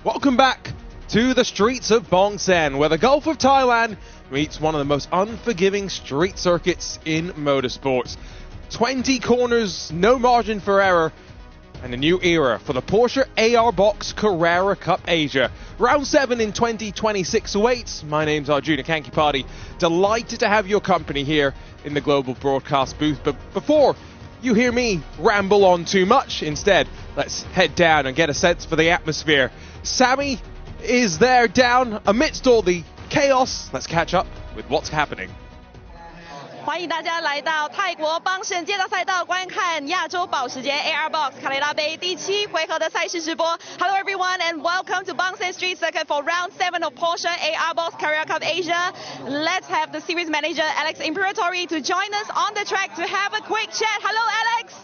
Welcome back to the streets of Bangsaen, where the Gulf of Thailand meets one of the most unforgiving street circuits in motorsports. 20 corners, no margin for error, and a new era for the Porsche ARbox Carrera Cup Asia. Round 7 in 2026 awaits. My name's Arjuna Kankipati. Delighted to have your company here in the global broadcast booth. But before you hear me ramble on too much, instead, let's head down and get a sense for the atmosphere. Sammy is there down amidst all the chaos. Let's catch up with what's happening. 欢迎大家来到泰国邦盛街道赛道观看亚洲保时捷 ARbox 卡雷拉杯第7回合的赛事直播。Hello everyone and welcome to Bangsaen Street Circuit for round 7 of Porsche ARbox Carrera Cup Asia. Let's have the series manager Alex Imperatori to join us on the track to have a quick chat. Hello Alex.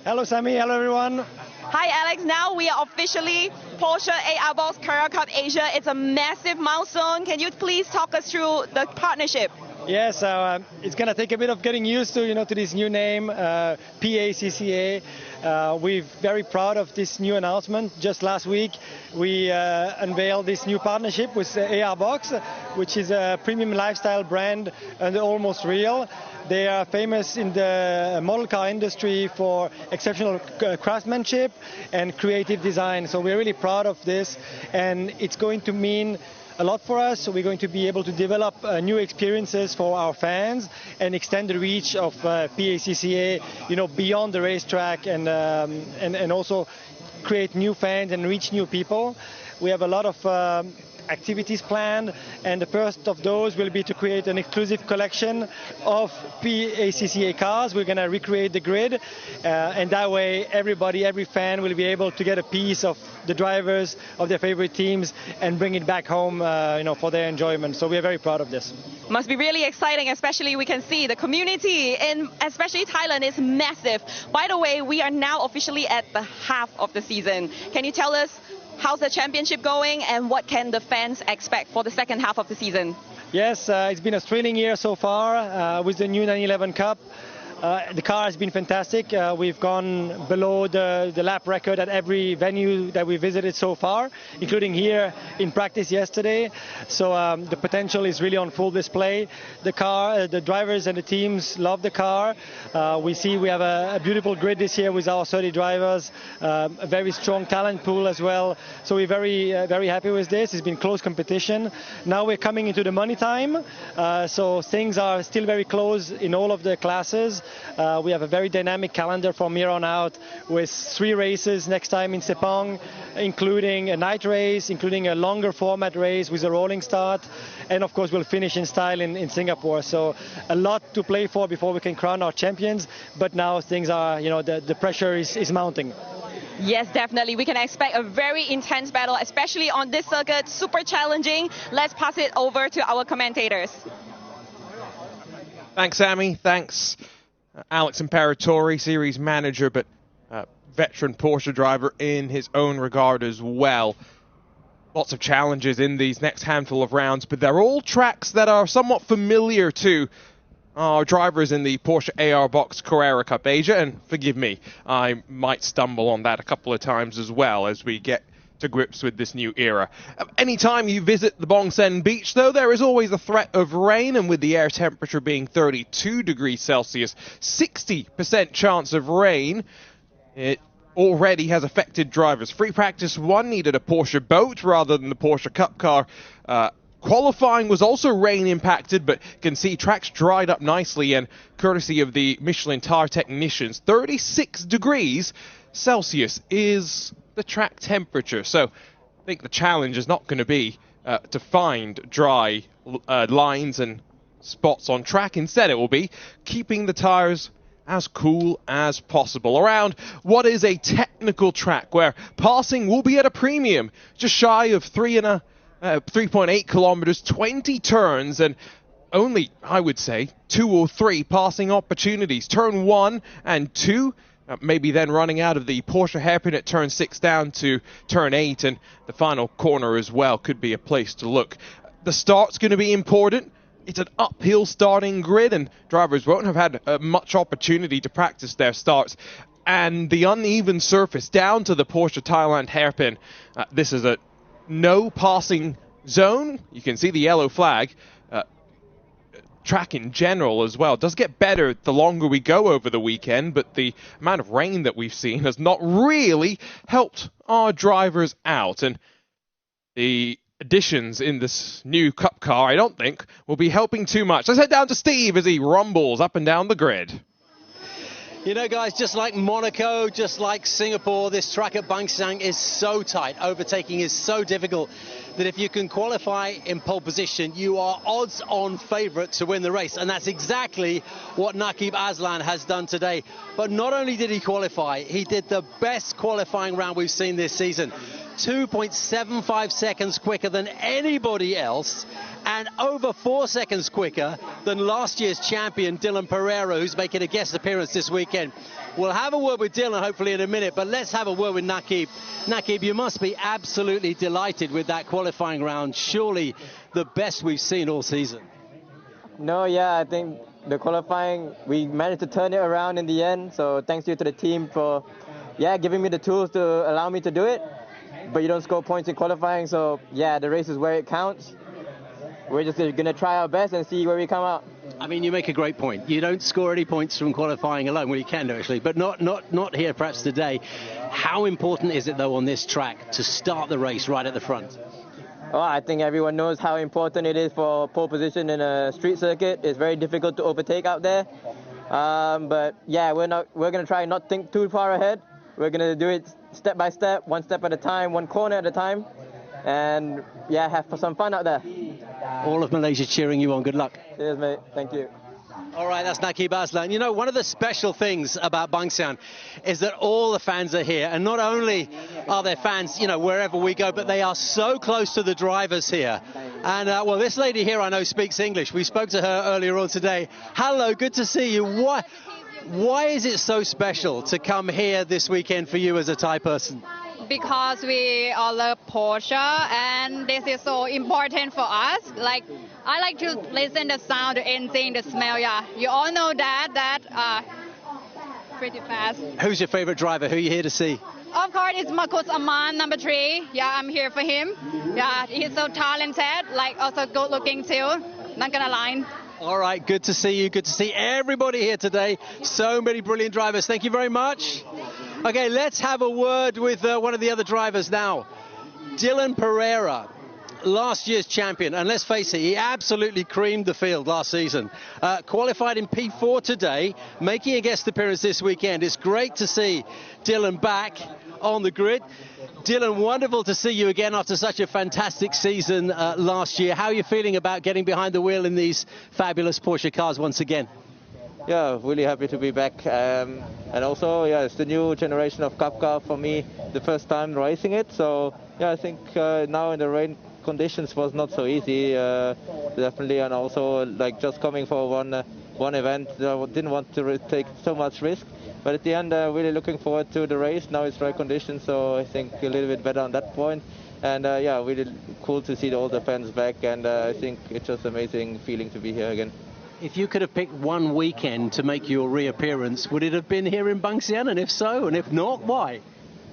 Hello Sammy, hello everyone. Hi Alex, now we are officially Porsche ARbox Carrera Cup Asia. It's a massive milestone. Can you please talk us through the partnership? Yes, it's going to take a bit of getting used to, to this new name, PACCA. We're very proud of this new announcement. Just last week, we unveiled this new partnership with ARbox, which is a premium lifestyle brand and almost real. They are famous in the model car industry for exceptional craftsmanship and creative design. So we're really proud of this, and it's going to mean a lot for us. So we're going to be able to develop new experiences for our fans and extend the reach of PACCA, beyond the racetrack, and also create new fans and reach new people. We have a lot of activities planned, and the first of those will be to create an exclusive collection of PACCA cars. We're going to recreate the grid, and that way every fan will be able to get a piece of the drivers of their favorite teams and bring it back home for their enjoyment. So we're very proud of this. Must be really exciting, especially we can see the community in especially Thailand is massive. By the way, we are now officially at the half of the season. Can you tell us how's the championship going and what can the fans expect for the second half of the season? Yes, it's been a thrilling year so far with the new 911 Cup. The car has been fantastic. We've gone below the lap record at every venue that we visited so far, including here in practice yesterday. So the potential is really on full display. The car, the drivers and the teams love the car. We have a beautiful grid this year with our 30 drivers, a very strong talent pool as well. So we're very happy with this. It's been close competition. Now we're coming into the money time. So things are still very close in all of the classes. We have a very dynamic calendar from here on out with 3 races next time in Sepang, including a night race, including a longer format race with a rolling start, and of course we'll finish in style in Singapore. So a lot to play for before we can crown our champions, but now things are, the pressure is mounting. Yes, definitely. We can expect a very intense battle, especially on this circuit, super challenging. Let's pass it over to our commentators. Thanks, Sammy. Thanks, Alex Imperatori, series manager, but veteran Porsche driver in his own regard as well. Lots of challenges in these next handful of rounds, but they're all tracks that are somewhat familiar to our drivers in the Porsche ARbox Carrera Cup Asia, and forgive me, I might stumble on that a couple of times as well as we get to grips with this new era. Anytime you visit the Bangsaen beach, though, there is always a threat of rain, and with the air temperature being 32 degrees Celsius, 60% chance of rain, it already has affected drivers. Free practice 1 needed a Porsche boat rather than the Porsche Cup car. Qualifying was also rain impacted, but you can see tracks dried up nicely, and courtesy of the Michelin tire technicians, 36 degrees Celsius is the track temperature. So I think the challenge is not going to be to find dry lines and spots on track. Instead, it will be keeping the tires as cool as possible around what is a technical track where passing will be at a premium, just shy of 3.8 kilometers, 20 turns, and only, I would say, 2 or 3 passing opportunities. Turn 1 and 2, maybe then running out of the Porsche hairpin at turn 6 down to turn 8, and the final corner as well could be a place to look. The start's going to be important. It's an uphill starting grid, and drivers won't have had much opportunity to practice their starts. And the uneven surface down to the Porsche Thailand hairpin, this is a no passing zone. You can see the yellow flag. Track in general as well does get better the longer we go over the weekend, but the amount of rain that we've seen has not really helped our drivers out, and the additions in this new Cup car, I don't think, will be helping too much. Let's head down to Steve as he rumbles up and down the grid. You know, guys, just like Monaco, just like Singapore, this track at Bangsaen is so tight. Overtaking is so difficult that if you can qualify in pole position, you are odds-on favourite to win the race. And that's exactly what Naqib Aslan has done today. But not only did he qualify, he did the best qualifying round we've seen this season. 2.75 seconds quicker than anybody else, and over 4 seconds quicker than last year's champion Dylan Pereira, who's making a guest appearance this weekend. We'll have a word with Dylan hopefully in a minute, but let's have a word with Naqib. Naqib, you must be absolutely delighted with that qualifying round. Surely the best we've seen all season. No, yeah, I think the qualifying, we managed to turn it around in the end. So thanks you to the team for, giving me the tools to allow me to do it. But you don't score points in qualifying, so yeah, the race is where it counts. We're just going to try our best and see where we come out. I mean, you make a great point. You don't score any points from qualifying alone. Well, you can do, actually, but not here perhaps today. How important is it, though, on this track to start the race right at the front? Well, I think everyone knows how important it is for pole position in a street circuit. It's very difficult to overtake out there. But yeah, we're going to try not think too far ahead. We're going to do it step by step, one step at a time, one corner at a time, and yeah, have some fun out there. All of Malaysia cheering you on. Good luck. Cheers, mate. Thank you. All right, that's Naqib Aslan. You know, one of the special things about Bangsaen is that all the fans are here, and not only are there fans, you know, wherever we go, but they are so close to the drivers here. And well, this lady here I know speaks English. We spoke to her earlier on today. Hello, good to see you. Why is it so special to come here this weekend for you as a Thai person? Because we all love Porsche, and this is so important for us. Like, I like to listen the sound, the engine, the smell. Yeah, you all know that pretty fast. Who's your favorite driver? Who are you here to see? Of course, it's Marcus Aman, number 3. Yeah, I'm here for him. Yeah, he's so talented, like also good looking too. Not gonna lie. All right, good to see you. Good to see everybody here today. So many brilliant drivers. Thank you very much. Okay, let's have a word with one of the other drivers now. Dylan Pereira, last year's champion. And let's face it, he absolutely creamed the field last season. Qualified in P4 today, making a guest appearance this weekend. It's great to see Dylan back on the grid. Dylan, wonderful to see you again after such a fantastic season last year. How are you feeling about getting behind the wheel in these fabulous Porsche cars once again? Yeah, really happy to be back. And also, yeah, it's the new generation of Cup car for me, the first time racing it. So, yeah, I think now in the rain conditions was not so easy, definitely. And also, like, just coming for one event, I didn't want to take so much risk. But at the end, really looking forward to the race. Now it's dry conditions, so I think a little bit better on that point. And yeah, really cool to see all the fans back. And I think it's just amazing feeling to be here again. If you could have picked one weekend to make your reappearance, would it have been here in Bangsaen? And if so, and if not, why?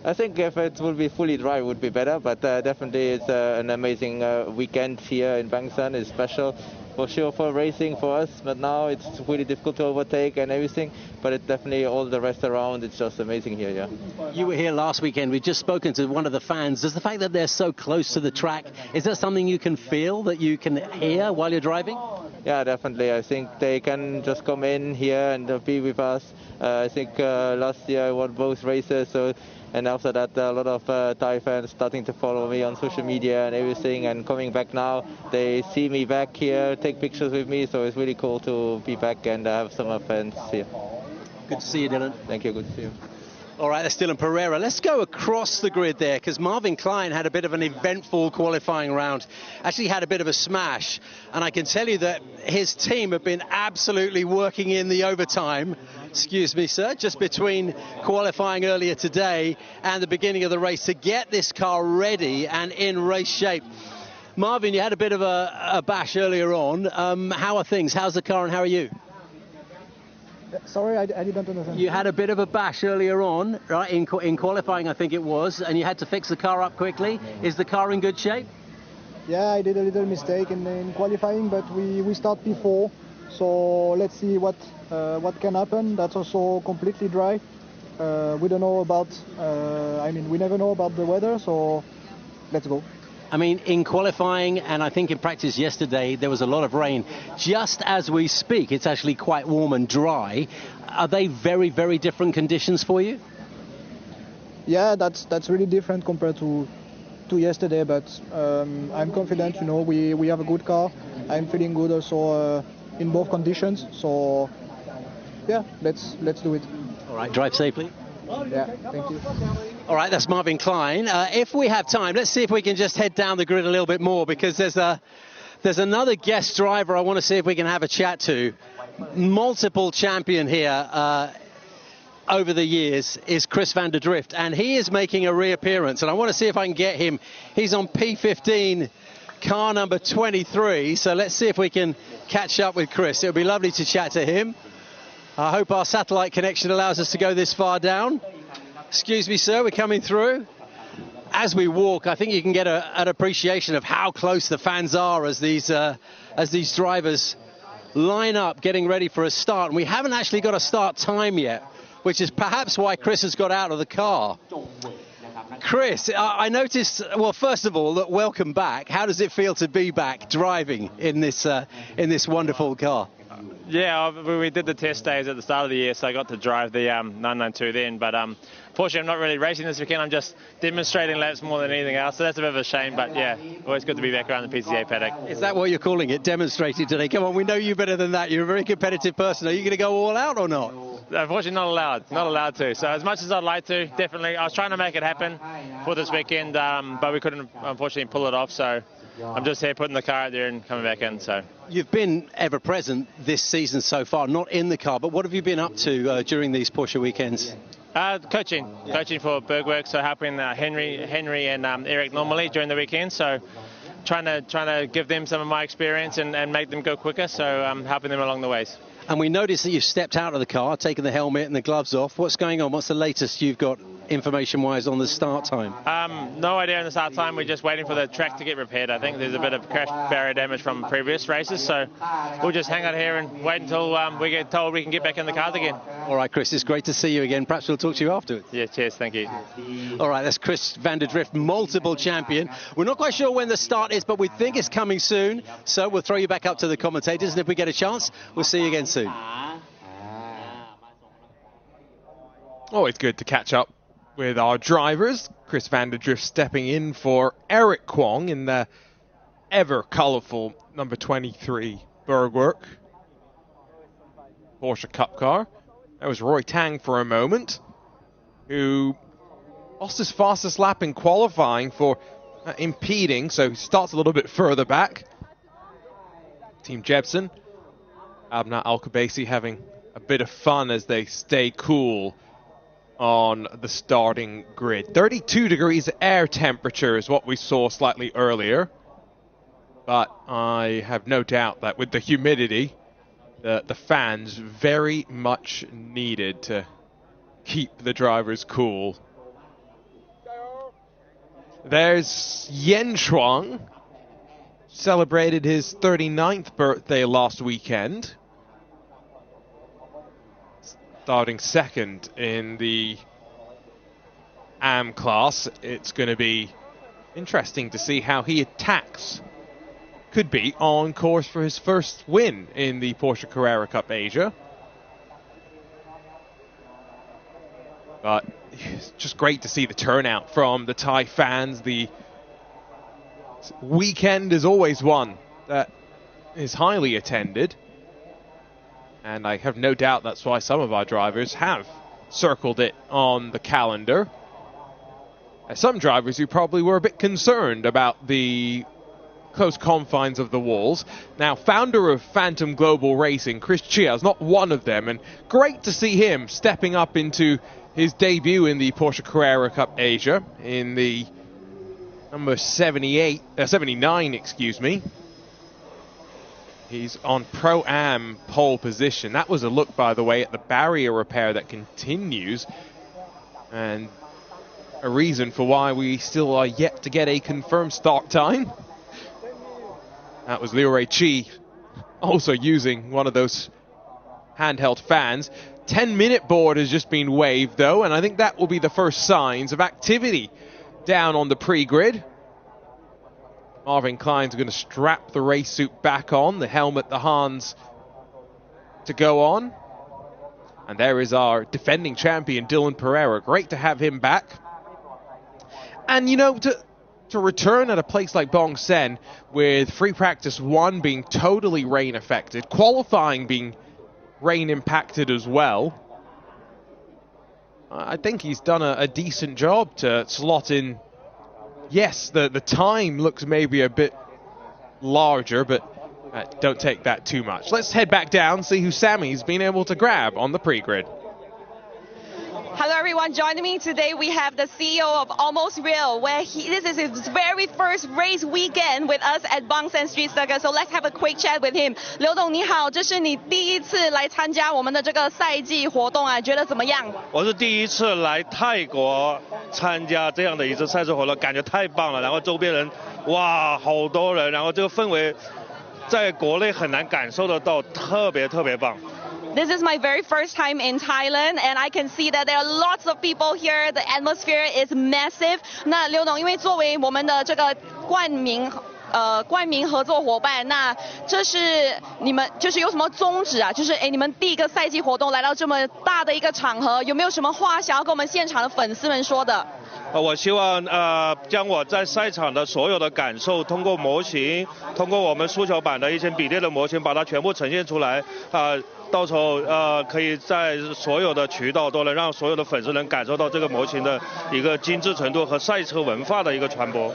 I think if it would be fully dry, it would be better. But definitely it's an amazing weekend here in Bangsaen. It's special. For sure for racing for us, but now it's really difficult to overtake and everything, but it definitely all the rest around, it's just amazing here. Yeah. You were here last weekend. We've just spoken to one of the fans. Does the fact that they're so close to the track, is that something you can feel, that you can hear while you're driving? Yeah, definitely. I think they can just come in here and be with us. I think last year I won both races, so. And after that, a lot of Thai fans starting to follow me on social media and everything, and coming back now, they see me back here, take pictures with me, so it's really cool to be back and have some fans here. Good to see you, Dylan. Thank you, good to see you. All right, that's Dylan Pereira. Let's go across the grid there, because Marvin Klein had a bit of an eventful qualifying round. Actually had a bit of a smash, and I can tell you that his team have been absolutely working in the overtime, excuse me, sir, just between qualifying earlier today and the beginning of the race to get this car ready and in race shape. Marvin, you had a bit of a bash earlier on. How are things? How's the car and how are you? Sorry, I didn't understand. You had a bit of a bash earlier on, right, in qualifying, I think it was, and you had to fix the car up quickly. Is the car in good shape? Yeah, I did a little mistake in qualifying, but we start P4, so let's see what can happen. That's also completely dry. We don't know about, we never know about the weather, so let's go. I mean, in qualifying and I think in practice yesterday, there was a lot of rain. Just as we speak, it's actually quite warm and dry. Are they very, very different conditions for you? Yeah, that's really different compared to yesterday, but I'm confident, you know, we have a good car. I'm feeling good also in both conditions, so yeah, let's do it. All right, drive safely. Yeah, thank you. All right, that's Marvin Klein. If we have time, let's see if we can just head down the grid a little bit more, because there's another guest driver I want to see if we can have a chat to. Multiple champion here over the years is Chris van der Drift, and he is making a reappearance, and I want to see if I can get him. He's on P15, car number 23, so let's see if we can catch up with Chris. It would be lovely to chat to him. I hope our satellite connection allows us to go this far down. Excuse me, sir, we're coming through. As we walk, I think you can get an appreciation of how close the fans are as these drivers line up, getting ready for a start. And we haven't actually got a start time yet, which is perhaps why Chris has got out of the car. Chris, I noticed, well, first of all, look, welcome back. How does it feel to be back driving in this wonderful car? Yeah, we did the test days at the start of the year, so I got to drive the 992 then. But fortunately, I'm not really racing this weekend. I'm just demonstrating laps more than anything else, so that's a bit of a shame. But yeah, always good to be back around the PCA paddock. Is that what you're calling it, demonstrating today? Come on, we know you better than that. You're a very competitive person. Are you going to go all out or not? Unfortunately, not allowed to. So as much as I'd like to, definitely. I was trying to make it happen for this weekend, but we couldn't, unfortunately, pull it off. So I'm just here putting the car out there and coming back in. So you've been ever present this season so far, not in the car, but what have you been up to during these Porsche weekends? Coaching for Bergwerk, so helping Henry and Eric normally during the weekend. So trying to give them some of my experience and make them go quicker. So I'm helping them along the ways. And we noticed that you've stepped out of the car, taken the helmet and the gloves off. What's going on? What's the latest you've got information-wise on the start time? No idea on the start time. We're just waiting for the track to get repaired. I think there's a bit of crash barrier damage from previous races, so we'll just hang out here and wait until we get told we can get back in the cars again. All right, Chris, it's great to see you again. Perhaps we'll talk to you afterwards. Yeah, cheers. Thank you. All right, that's Chris van der Drift, multiple champion. We're not quite sure when the start is, but we think it's coming soon. So we'll throw you back up to the commentators, and if we get a chance, we'll see you again soon. Always good to catch up with our drivers. Chris van der Drift stepping in for Eric Kwong in the ever colourful number 23 Bergwerk Porsche Cup car. That was Roy Tang for a moment, who lost his fastest lap in qualifying for impeding, so he starts a little bit further back. Team Jebsen, Abna Al-Khabaisi having a bit of fun as they stay cool on the starting grid. 32 degrees air temperature is what we saw slightly earlier. But I have no doubt that with the humidity, the fans very much needed to keep the drivers cool. There's Yen Shuang, celebrated his 39th birthday last weekend, starting second in the AM class. It's going to be interesting to see how he attacks. Could be on course for his first win in the Porsche Carrera Cup Asia. But it's just great to see the turnout from the Thai fans. The weekend is always one that is highly attended. And I have no doubt that's why some of our drivers have circled it on the calendar. Some drivers who probably were a bit concerned about the close confines of the walls. Now, founder of Phantom Global Racing, Chris Chia, is not one of them. And great to see him stepping up into his debut in the Porsche Carrera Cup Asia in the number 79, excuse me. He's on Pro-Am pole position. That was a look, by the way, at the barrier repair that continues. And a reason for why we still are yet to get a confirmed start time. That was Liu Chi also using one of those handheld fans. 10-minute board has just been waved, though, and I think that will be the first signs of activity down on the pre-grid. Marvin Klein's going to strap the race suit back on, the helmet, the Hans to go on. And there is our defending champion, Dylan Pereira. Great to have him back. And, you know, to return at a place like Bangsaen with free practice 1 being totally rain affected, qualifying being rain impacted as well, I think he's done a decent job to slot in. Yes, the time looks maybe a bit larger, but don't take that too much. Let's head back down, see who Sammy's been able to grab on the pre-grid. Hello everyone, joining me today we have the CEO of Almost Real, where this is his very first race weekend with us at Bangsaen Street Circuit. So let's have a quick chat with him. 刘董你好，这是你第一次来参加我们的这个赛季活动啊，觉得怎么样？我是第一次来泰国参加这样的一次赛事活动，感觉太棒了。然后周边人，哇，好多人，然后这个氛围在国内很难感受得到，特别棒。This is my very first time in Thailand, and I can see that there are lots of people here. The atmosphere is massive. 那刘董，因为作为我们的这个冠名合作伙伴，那这是你们就是有什么宗旨啊？就是你们第一个赛季活动来到这么大的一个场合，有没有什么话想要跟我们现场的粉丝们说的？我希望将我在赛场的所有的感受，通过模型，通过我们速球版的一些比例的模型，把它全部呈现出来到时候可以在所有的渠道都能让所有的粉丝能感受到这个模型的一个精致程度和赛车文化的一个传播。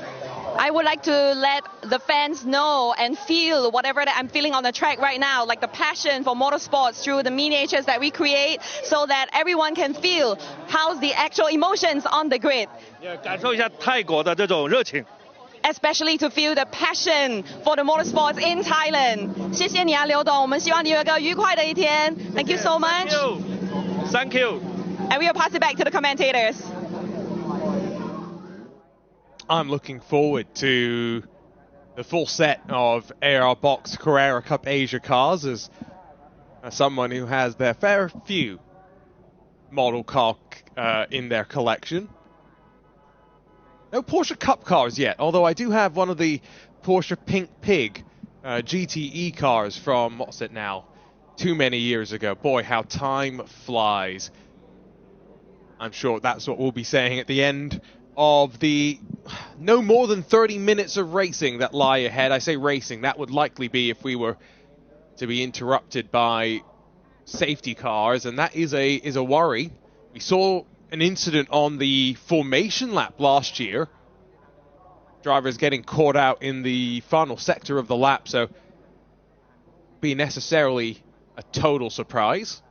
I would like to let the fans know and feel whatever that I'm feeling on the track right now, like the passion for motorsports through the miniatures that we create, so that everyone can feel how's the actual emotions on the grid. 感受一下泰国的这种热情。Especially to feel the passion for the motorsports in Thailand. 谢谢你啊，刘董，我们希望你有一个愉快的一天。Thank you so much. Thank you. And we will pass it back to the commentators. I'm looking forward to the full set of ARbox Carrera Cup Asia cars as someone who has their fair few model car in their collection. No Porsche Cup cars yet, although I do have one of the Porsche Pink Pig GTE cars from, what's it now, too many years ago. Boy, how time flies. I'm sure that's what we'll be saying at the end of the no more than 30 minutes of racing that lie ahead. I say racing, that would likely be if we were to be interrupted by safety cars, and that is a worry. We saw an incident on the formation lap last year. Drivers getting caught out in the final sector of the lap, so be necessarily a total surprise.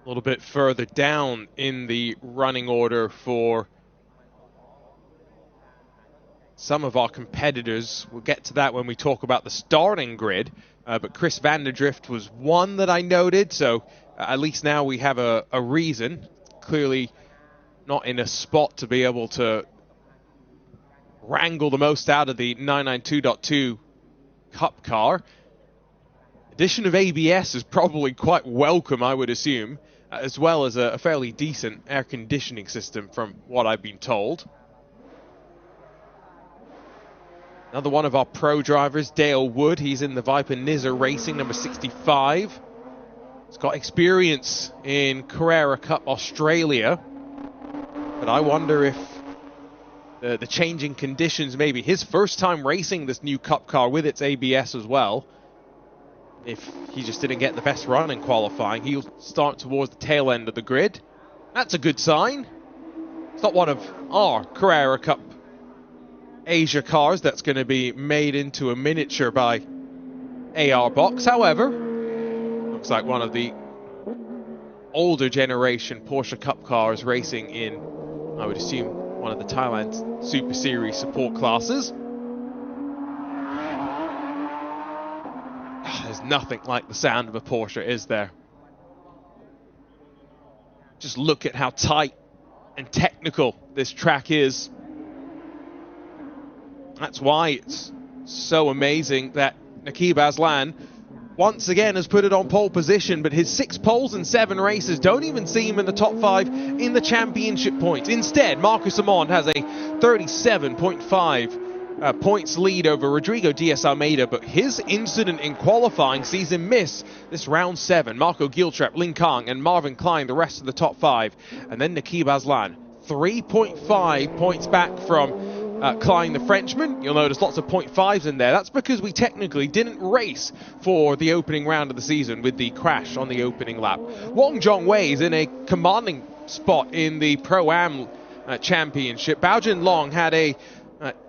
A little bit further down in the running order for some of our competitors. We'll get to that when we talk about the starting grid. But Chris van der Drift was one that I noted, so at least now we have a reason. Clearly not in a spot to be able to wrangle the most out of the 992.2 Cup car. Addition of ABS is probably quite welcome, I would assume, as well as a fairly decent air conditioning system from what I've been told. Another one of our pro drivers, Dale Wood. He's in the Viper Nizza Racing, number 65. He's got experience in Carrera Cup Australia. But I wonder if the changing conditions, maybe his first time racing this new Cup car with its ABS as well, if he just didn't get the best run in qualifying, he'll start towards the tail end of the grid. That's a good sign. It's not one of our Carrera Cup Asia cars that's going to be made into a miniature by ARbox. However, looks like one of the older generation Porsche Cup cars racing in, I would assume, one of the Thailand Super Series support classes. There's nothing like the sound of a Porsche, is there? Just look at how tight and technical this track is. That's why it's so amazing that Naqib Aslan once again has put it on pole position, but his 6 poles in 7 races don't even see him in the top 5 in the championship points. Instead, Marcus Amond has a 37.5 points lead over Rodrigo Diaz Almeida, but his incident in qualifying sees him miss this round 7. Marco Giltrap, Lin Kang and Marvin Klein, the rest of the top 5. And then Naqib Aslan, 3.5 points back from Klein, the Frenchman. You'll notice lots of 0.5s in there. That's because we technically didn't race for the opening round of the season with the crash on the opening lap. Wang Zhongwei is in a commanding spot in the Pro-Am Championship. Bao Jinlong had a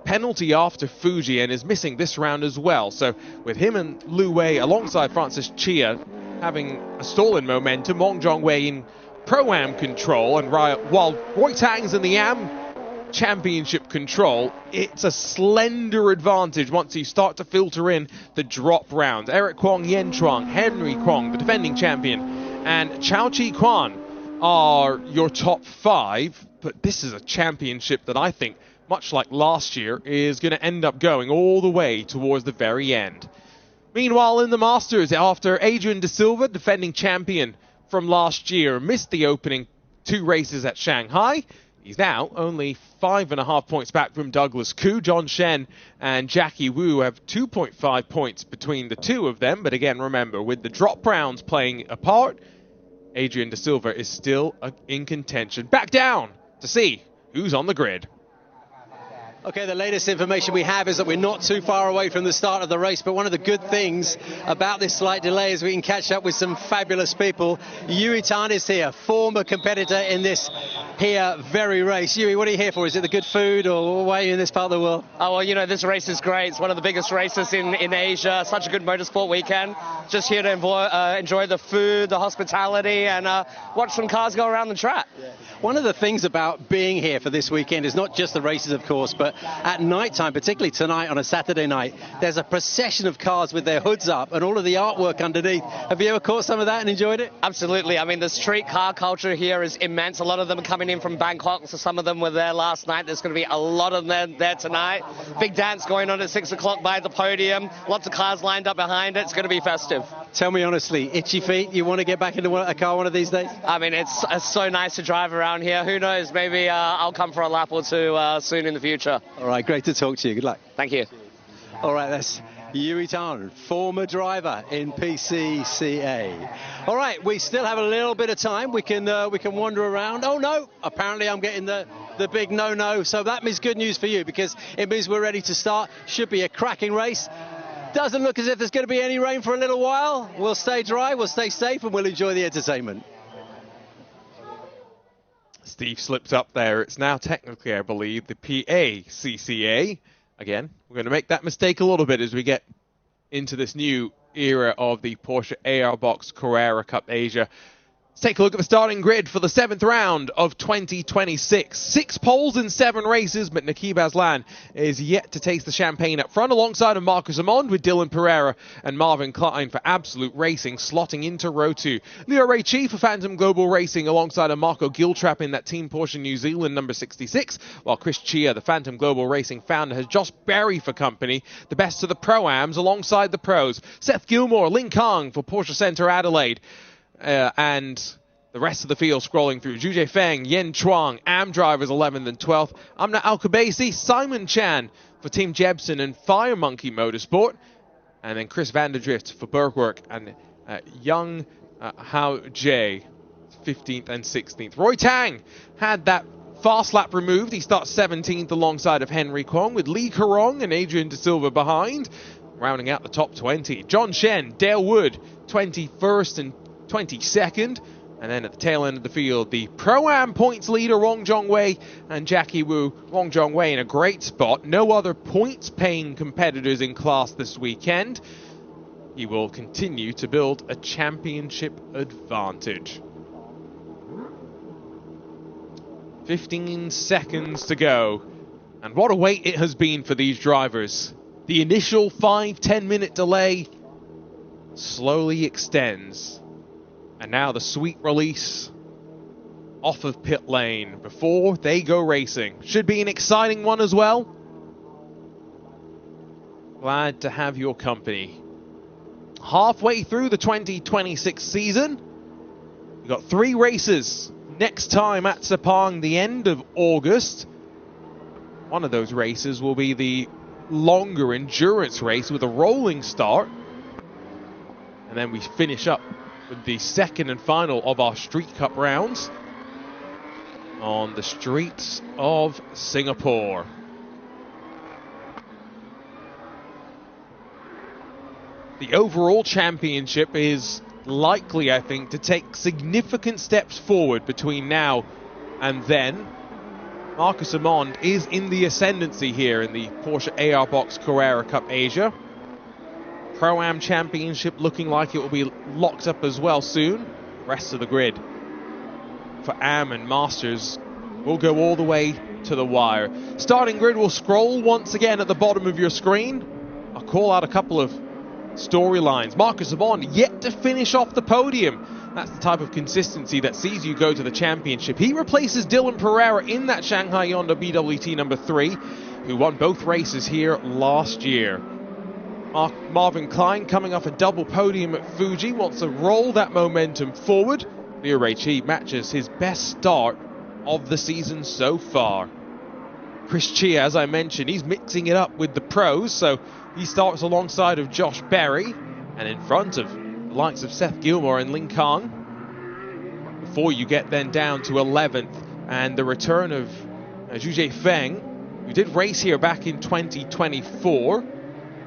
penalty after Fuji and is missing this round as well. So with him and Lu Wei alongside Francis Chia having a stall in momentum, Wang Zhongwei in Pro-Am control, and while Roy Tang's in the Am Championship control, it's a slender advantage once you start to filter in the drop rounds. Eric Kwong, Yen Chuang, Henry Kwong, the defending champion, and Chao Chi Kwan are your top 5, but this is a championship that I think, much like last year, is going to end up going all the way towards the very end. Meanwhile, in the Masters, after Adrian De Silva, defending champion from last year, missed the opening 2 races at Shanghai, he's now only 5.5 points back from Douglas Koo. John Shen and Jackie Wu have 2.5 points between the two of them. But again, remember, with the drop rounds playing a part, Adrian De Silva is still in contention. Back down to see who's on the grid. Okay, the latest information we have is that we're not too far away from the start of the race, but one of the good things about this slight delay is we can catch up with some fabulous people. Yui Tan is here, former competitor in this here very race. Yui, what are you here for? Is it the good food, or why are you in this part of the world? Oh, well, you know, this race is great. It's one of the biggest races in Asia. Such a good motorsport weekend. Just here to enjoy the food, the hospitality, and watch some cars go around the track. Yeah. One of the things about being here for this weekend is not just the races, of course, but at night time, particularly tonight on a Saturday night, there's a procession of cars with their hoods up and all of the artwork underneath. Have you ever caught some of that and enjoyed it? Absolutely. I mean, the street car culture here is immense. A lot of them are coming in from Bangkok, so some of them were there last night. There's going to be a lot of them there tonight. Big dance going on at 6 o'clock by the podium. Lots of cars lined up behind it. It's going to be festive. Tell me honestly, itchy feet, you want to get back into a car one of these days? I mean, it's so nice to drive around here. Who knows, maybe I'll come for a lap or two soon in the future. All right, great to talk to you. Good luck. Thank you. All right, that's Yui Tan, former driver in PCCA. All right, we still have a little bit of time. We can wander around. Oh, no, apparently I'm getting the big no-no. So that means good news for you, because it means we're ready to start. Should be a cracking race. Doesn't look as if there's going to be any rain for a little while. We'll stay dry, we'll stay safe, and we'll enjoy the entertainment. Steve slipped up there. It's now technically, I believe, the PACCA. Again, we're going to make that mistake a little bit as we get into this new era of the Porsche ARbox Carrera Cup Asia. Let's take a look at the starting grid for the 7th round of 2026. 6 poles in 7 races, but Naqib Aslan is yet to taste the champagne up front, alongside of Marcus Amond, with Dylan Pereira and Marvin Klein for Absolute Racing, slotting into row 2. Leo Ray Chi for Phantom Global Racing, alongside of Marco Giltrap in that Team Porsche New Zealand number 66, while Chris Chia, the Phantom Global Racing founder, has Josh Berry for company, the best of the Pro-Ams alongside the pros. Seth Gilmore, Lin Kang for Porsche Centre Adelaide. And the rest of the field scrolling through. Zhu Feng, Yen Chuang, Am drivers 11th and 12th. Amna Alkabasi, Simon Chan for Team Jebsen and Fire Monkey Motorsport. And then Chris Vanderdrift for Bergwerk and Young Hao Jie, 15th and 16th. Roy Tang had that fast lap removed. He starts 17th alongside of Henry Kwong, with Lee Karong and Adrian De Silva behind, rounding out the top 20. John Shen, Dale Wood, 21st and 22nd. And then at the tail end of the field, the Pro-Am points leader, Wang Zhongwei and Jackie Wu. Wang Zhongwei in a great spot. No other points-paying competitors in class this weekend. He will continue to build a championship advantage. 15 seconds to go. And what a wait it has been for these drivers. The initial 5-10 minute delay slowly extends. And now the sweet release off of pit lane before they go racing. Should be an exciting one as well. Glad to have your company. Halfway through the 2026 season, we've got 3 races next time at Sepang, the end of August. One of those races will be the longer endurance race with a rolling start. And then we finish up with the second and final of our Street Cup rounds on the streets of Singapore. The overall championship is likely, I think, to take significant steps forward between now and then. Marcus Amond is in the ascendancy here in the Porsche ARbox Carrera Cup Asia. Pro-Am Championship looking like it will be locked up as well soon. Rest of the grid for Am and Masters will go all the way to the wire. Starting grid will scroll once again at the bottom of your screen. I'll call out a couple of storylines. Marcus Amond yet to finish off the podium. That's the type of consistency that sees you go to the championship. He replaces Dylan Pereira in that Shanghai Honda BWT number 3, who won both races here last year. Marvin Klein, coming off a double podium at Fuji, wants to roll that momentum forward. Liu Reiqi matches his best start of the season so far. Chris Chia, as I mentioned, he's mixing it up with the pros, so he starts alongside of Josh Berry and in front of the likes of Seth Gilmore and Lin Kang. Before you get then down to 11th and the return of Zhu Feng, who did race here back in 2024,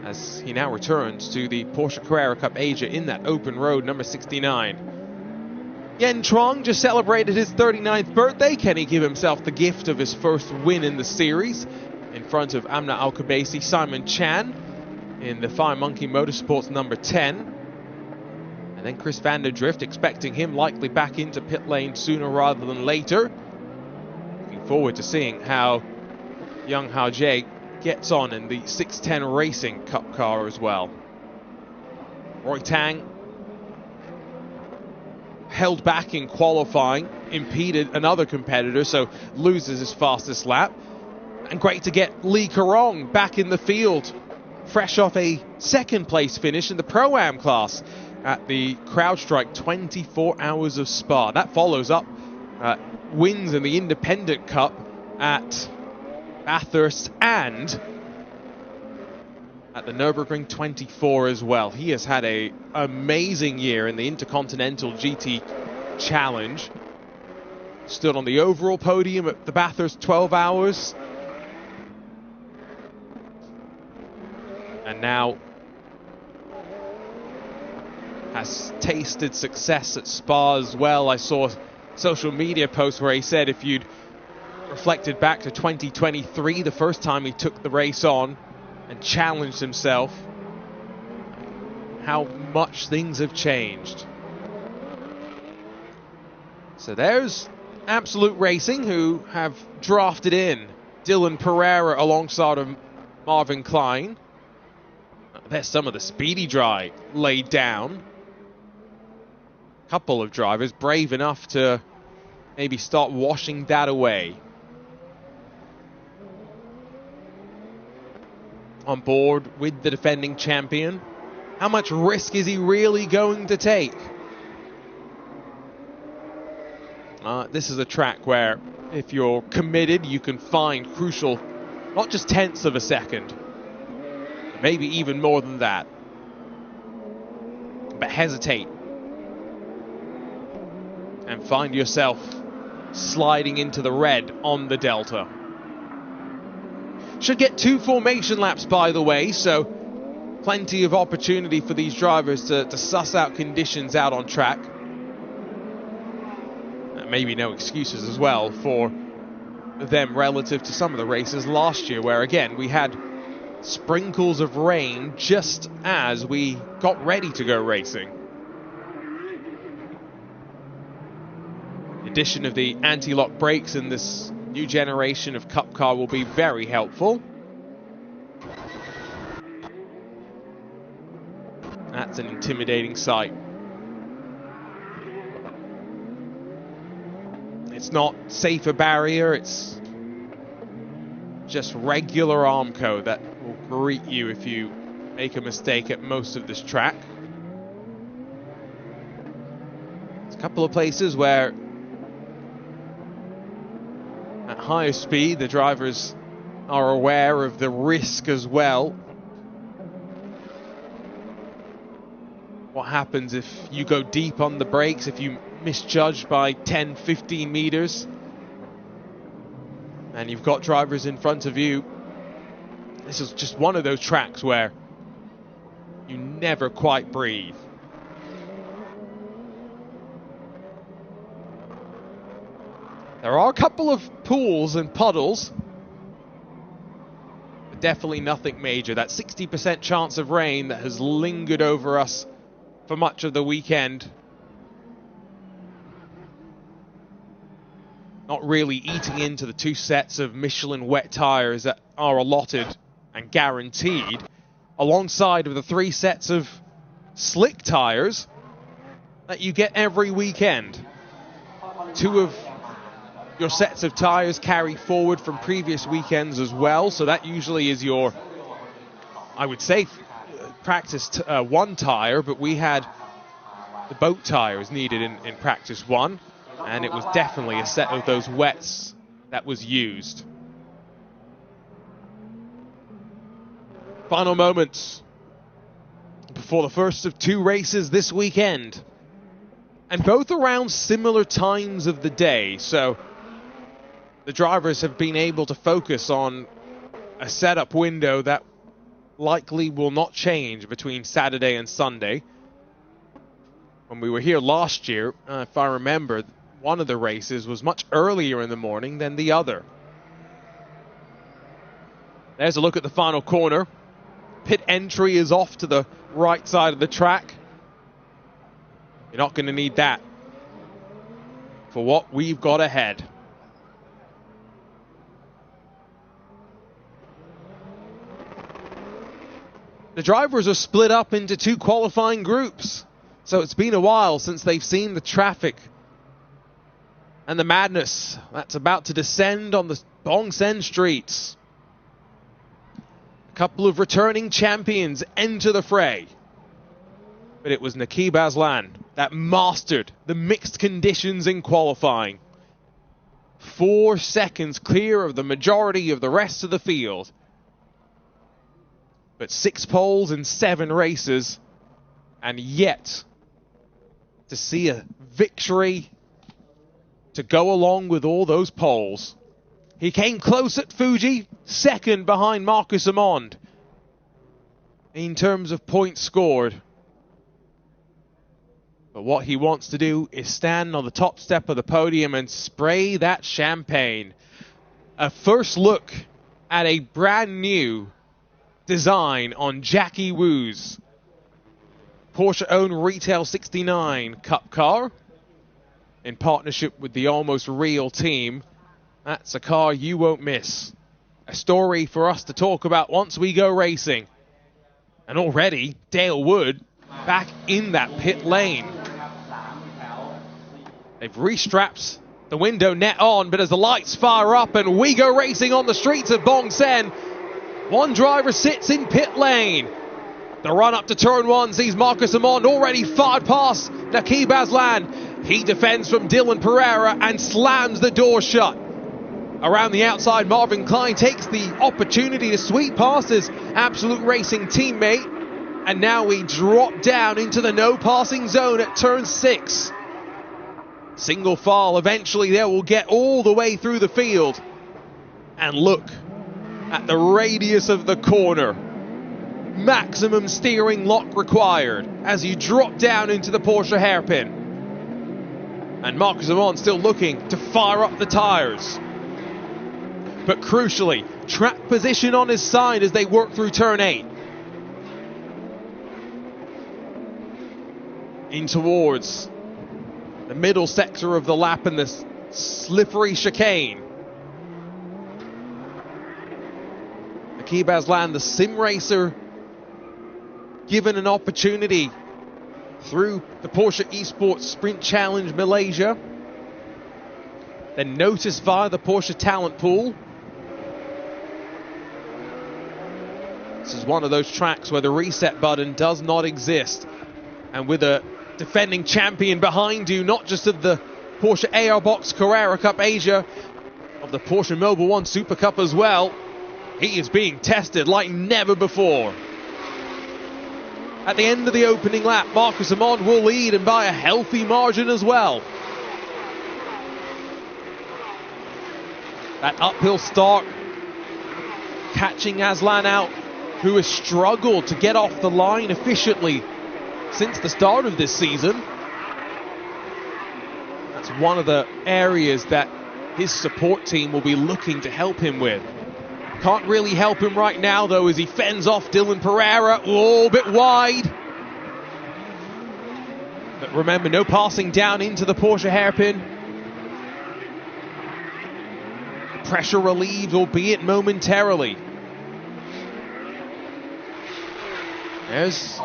as he now returns to the Porsche Carrera Cup Asia in that open road number 69. Yen Truong just celebrated his 39th birthday. Can he give himself the gift of his first win in the series? In front of Amna Alkabasi, Simon Chan in the Fire Monkey Motorsports number 10. And then Chris van der Drift, expecting him likely back into pit lane sooner rather than later. Looking forward to seeing how Young Hao Jie gets on in the 610 Racing Cup car as well. Roy Tang held back in qualifying, impeded another competitor, so loses his fastest lap. And great to get Lee Karong back in the field, fresh off a second place finish in the Pro-Am class at the CrowdStrike 24 Hours of Spa. That follows up wins in the Independent Cup at Bathurst and at the Nürburgring 24 as well. He has had an amazing year in the Intercontinental GT Challenge. Stood on the overall podium at the Bathurst 12 Hours. And now has tasted success at Spa as well. I saw a social media post where he said if you'd reflected back to 2023, the first time he took the race on and challenged himself, how much things have changed. So there's Absolute Racing, who have drafted in Dylan Pereira alongside of Marvin Klein. There's some of the speedy dry laid down. Couple of drivers brave enough to maybe start washing that away. On board with the defending champion. How much risk is he really going to take? This is a track where if you're committed, you can find crucial, not just tenths of a second, maybe even more than that. But hesitate and find yourself sliding into the red on the Delta. Should get 2 formation laps, by the way, so plenty of opportunity for these drivers to suss out conditions out on track. Maybe no excuses as well for them relative to some of the races last year, where again we had sprinkles of rain just as we got ready to go racing. The addition of the anti-lock brakes in this new generation of Cup car will be very helpful. That's an intimidating sight. It's not safer barrier, it's just regular Armco that will greet you if you make a mistake at most of this track. There's a couple of places where at higher speed the drivers are aware of the risk as well. What happens if you go deep on the brakes, if you misjudge by 10, 15 meters, and you've got drivers in front of you? This is just one of those tracks where you never quite breathe. There are a couple of pools and puddles, but definitely nothing major. That 60% chance of rain that has lingered over us for much of the weekend, not really eating into the 2 sets of Michelin wet tyres that are allotted and guaranteed, alongside of the 3 sets of slick tyres that you get every weekend. 2 of your sets of tyres carry forward from previous weekends as well, so that usually is your, I would say, practice 1 tyre, but we had the boat tyres needed in practice 1, and it was definitely a set of those wets that was used. Final moments before the first of 2 races this weekend, and both around similar times of the day, so the drivers have been able to focus on a setup window that likely will not change between Saturday and Sunday. When we were here last year, if I remember, one of the races was much earlier in the morning than the other. There's a look at the final corner. Pit entry is off to the right side of the track. You're not going to need that for what we've got ahead. The drivers are split up into 2 qualifying groups, so it's been a while since they've seen the traffic and the madness that's about to descend on the Bangsaen streets. A couple of returning champions enter the fray, but it was Naki Baslan that mastered the mixed conditions in qualifying. 4 seconds clear of the majority of the rest of the field. But 6 poles in 7 races, and yet to see a victory to go along with all those poles. He came close at Fuji, second behind Marcus Amond in terms of points scored. But what he wants to do is stand on the top step of the podium and spray that champagne. A first look at a brand new design on Jackie Wu's Porsche-owned Retail 69 Cup car in partnership with the Almost Real team. That's a car you won't miss. A story for us to talk about once we go racing. And already, Dale Wood back in that pit lane. They've restrapped the window net on, but as the lights fire up and we go racing on the streets of Bangsaen, one driver sits in pit lane. The run up to turn 1 sees Marcus Amond already fired past Naki Baslan. He defends from Dylan Pereira and slams the door shut. Around the outside, Marvin Klein takes the opportunity to sweep past his Absolute Racing teammate. And now we drop down into the no passing zone at turn 6. Single file, eventually they will get all the way through the field. And look at the radius of the corner. Maximum steering lock required as you drop down into the Porsche hairpin. And Marcus Amond still looking to fire up the tyres. But crucially, track position on his side as they work through turn 8. In towards the middle sector of the lap and this slippery chicane. Naki Baslan, the sim racer, given an opportunity through the Porsche Esports Sprint Challenge Malaysia, then noticed via the Porsche talent pool. This is one of those tracks where the reset button does not exist, and with a defending champion behind you, not just of the Porsche ARbox Carrera Cup Asia, of the Porsche Mobil 1 Super Cup as well, he is being tested like never before. At the end of the opening lap, Marcus Amon will lead, and by a healthy margin as well. That uphill start, catching Aslan out, who has struggled to get off the line efficiently since the start of this season. That's one of the areas that his support team will be looking to help him with. Can't really help him right now, though, as he fends off Dylan Pereira. Oh, a bit wide. But remember, no passing down into the Porsche hairpin. Pressure relieved, albeit momentarily. There's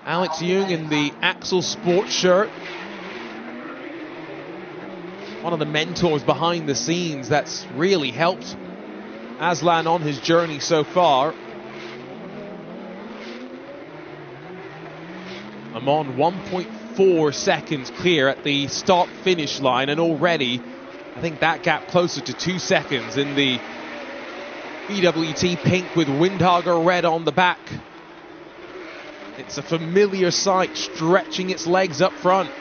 Alex Young in the Axel Sports shirt. One of the mentors behind the scenes that's really helped Aslan on his journey so far. Amon 1.4 seconds clear at the start-finish line, and already I think that gap closer to 2 seconds in the BWT pink with Windhager red on the back. It's a familiar sight, stretching its legs up front.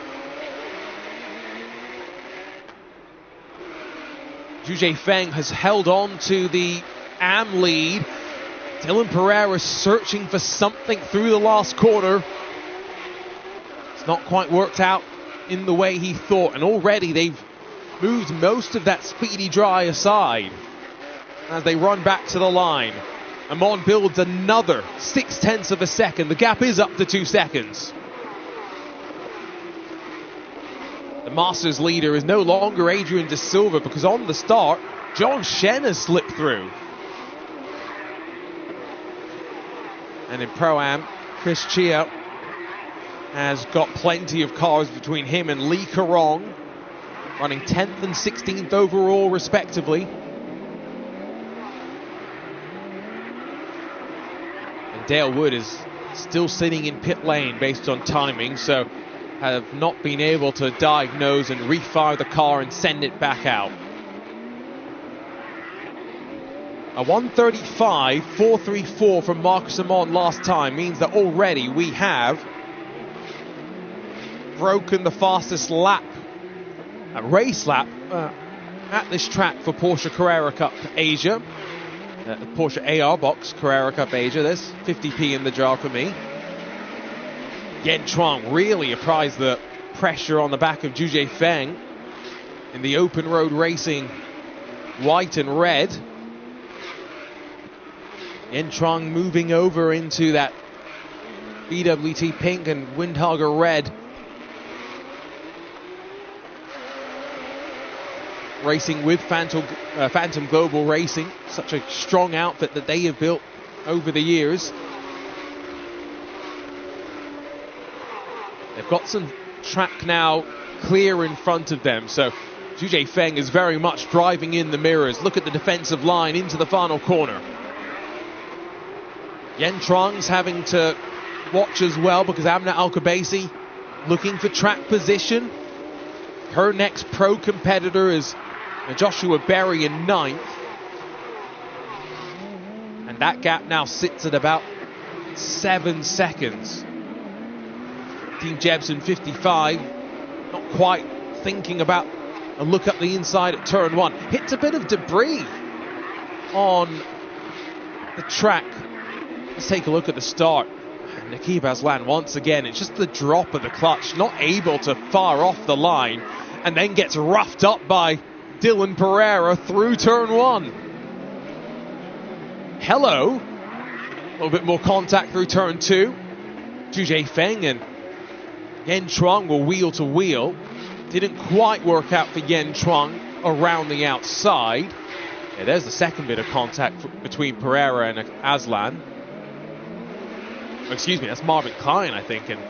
Zhu Feng has held on to the AM lead. Dylan Pereira searching for something through the last quarter. It's not quite worked out in the way he thought, and already they've moved most of that speedy dry aside as they run back to the line. Amon builds another 0.6 of a second. The gap is up to 2 seconds. The Masters leader is no longer Adrian De Silva, because on the start, John Shen has slipped through. And in Pro-Am, Chris Chia has got plenty of cars between him and Lee Karong, running 10th and 16th overall respectively. And Dale Wood is still sitting in pit lane based on timing, so have not been able to diagnose and refire the car and send it back out. A 1:35.434 from Marcus Amon last time means that already we have broken the fastest lap, race lap at this track for Porsche Carrera Cup Asia. The Porsche ARbox Carrera Cup Asia. There's 50p in the jar for me. Yen Chuang really apprised the pressure on the back of Zhu Feng in the open road racing white and red. Yen Chuang moving over into that BWT pink and Windhager red. Racing with Phantom Global Racing, such a strong outfit that they have built over the years. They've got some track now clear in front of them, so Zhu Feng is very much driving in the mirrors. Look at the defensive line into the final corner. Yen Chuang's having to watch as well, because Amna Al-Khabaisi looking for track position. Her next pro competitor is Joshua Berry in 9th. And that gap now sits at about 7 seconds. Team Jebsen 55, not quite thinking about a look up the inside at turn 1. Hits a bit of debris on the track. Let's take a look at the start. Nakib Aslan once again, it's just the drop of the clutch, not able to fire off the line, and then gets roughed up by Dylan Pereira through turn 1. Hello. A little bit more contact through turn 2. Zhu Feng and Yen Chuang will wheel to wheel. Didn't quite work out for Yen Chuang around the outside. Yeah, there's the second bit of contact between Pereira and Aslan. Excuse me, that's Marvin Klein, I think, and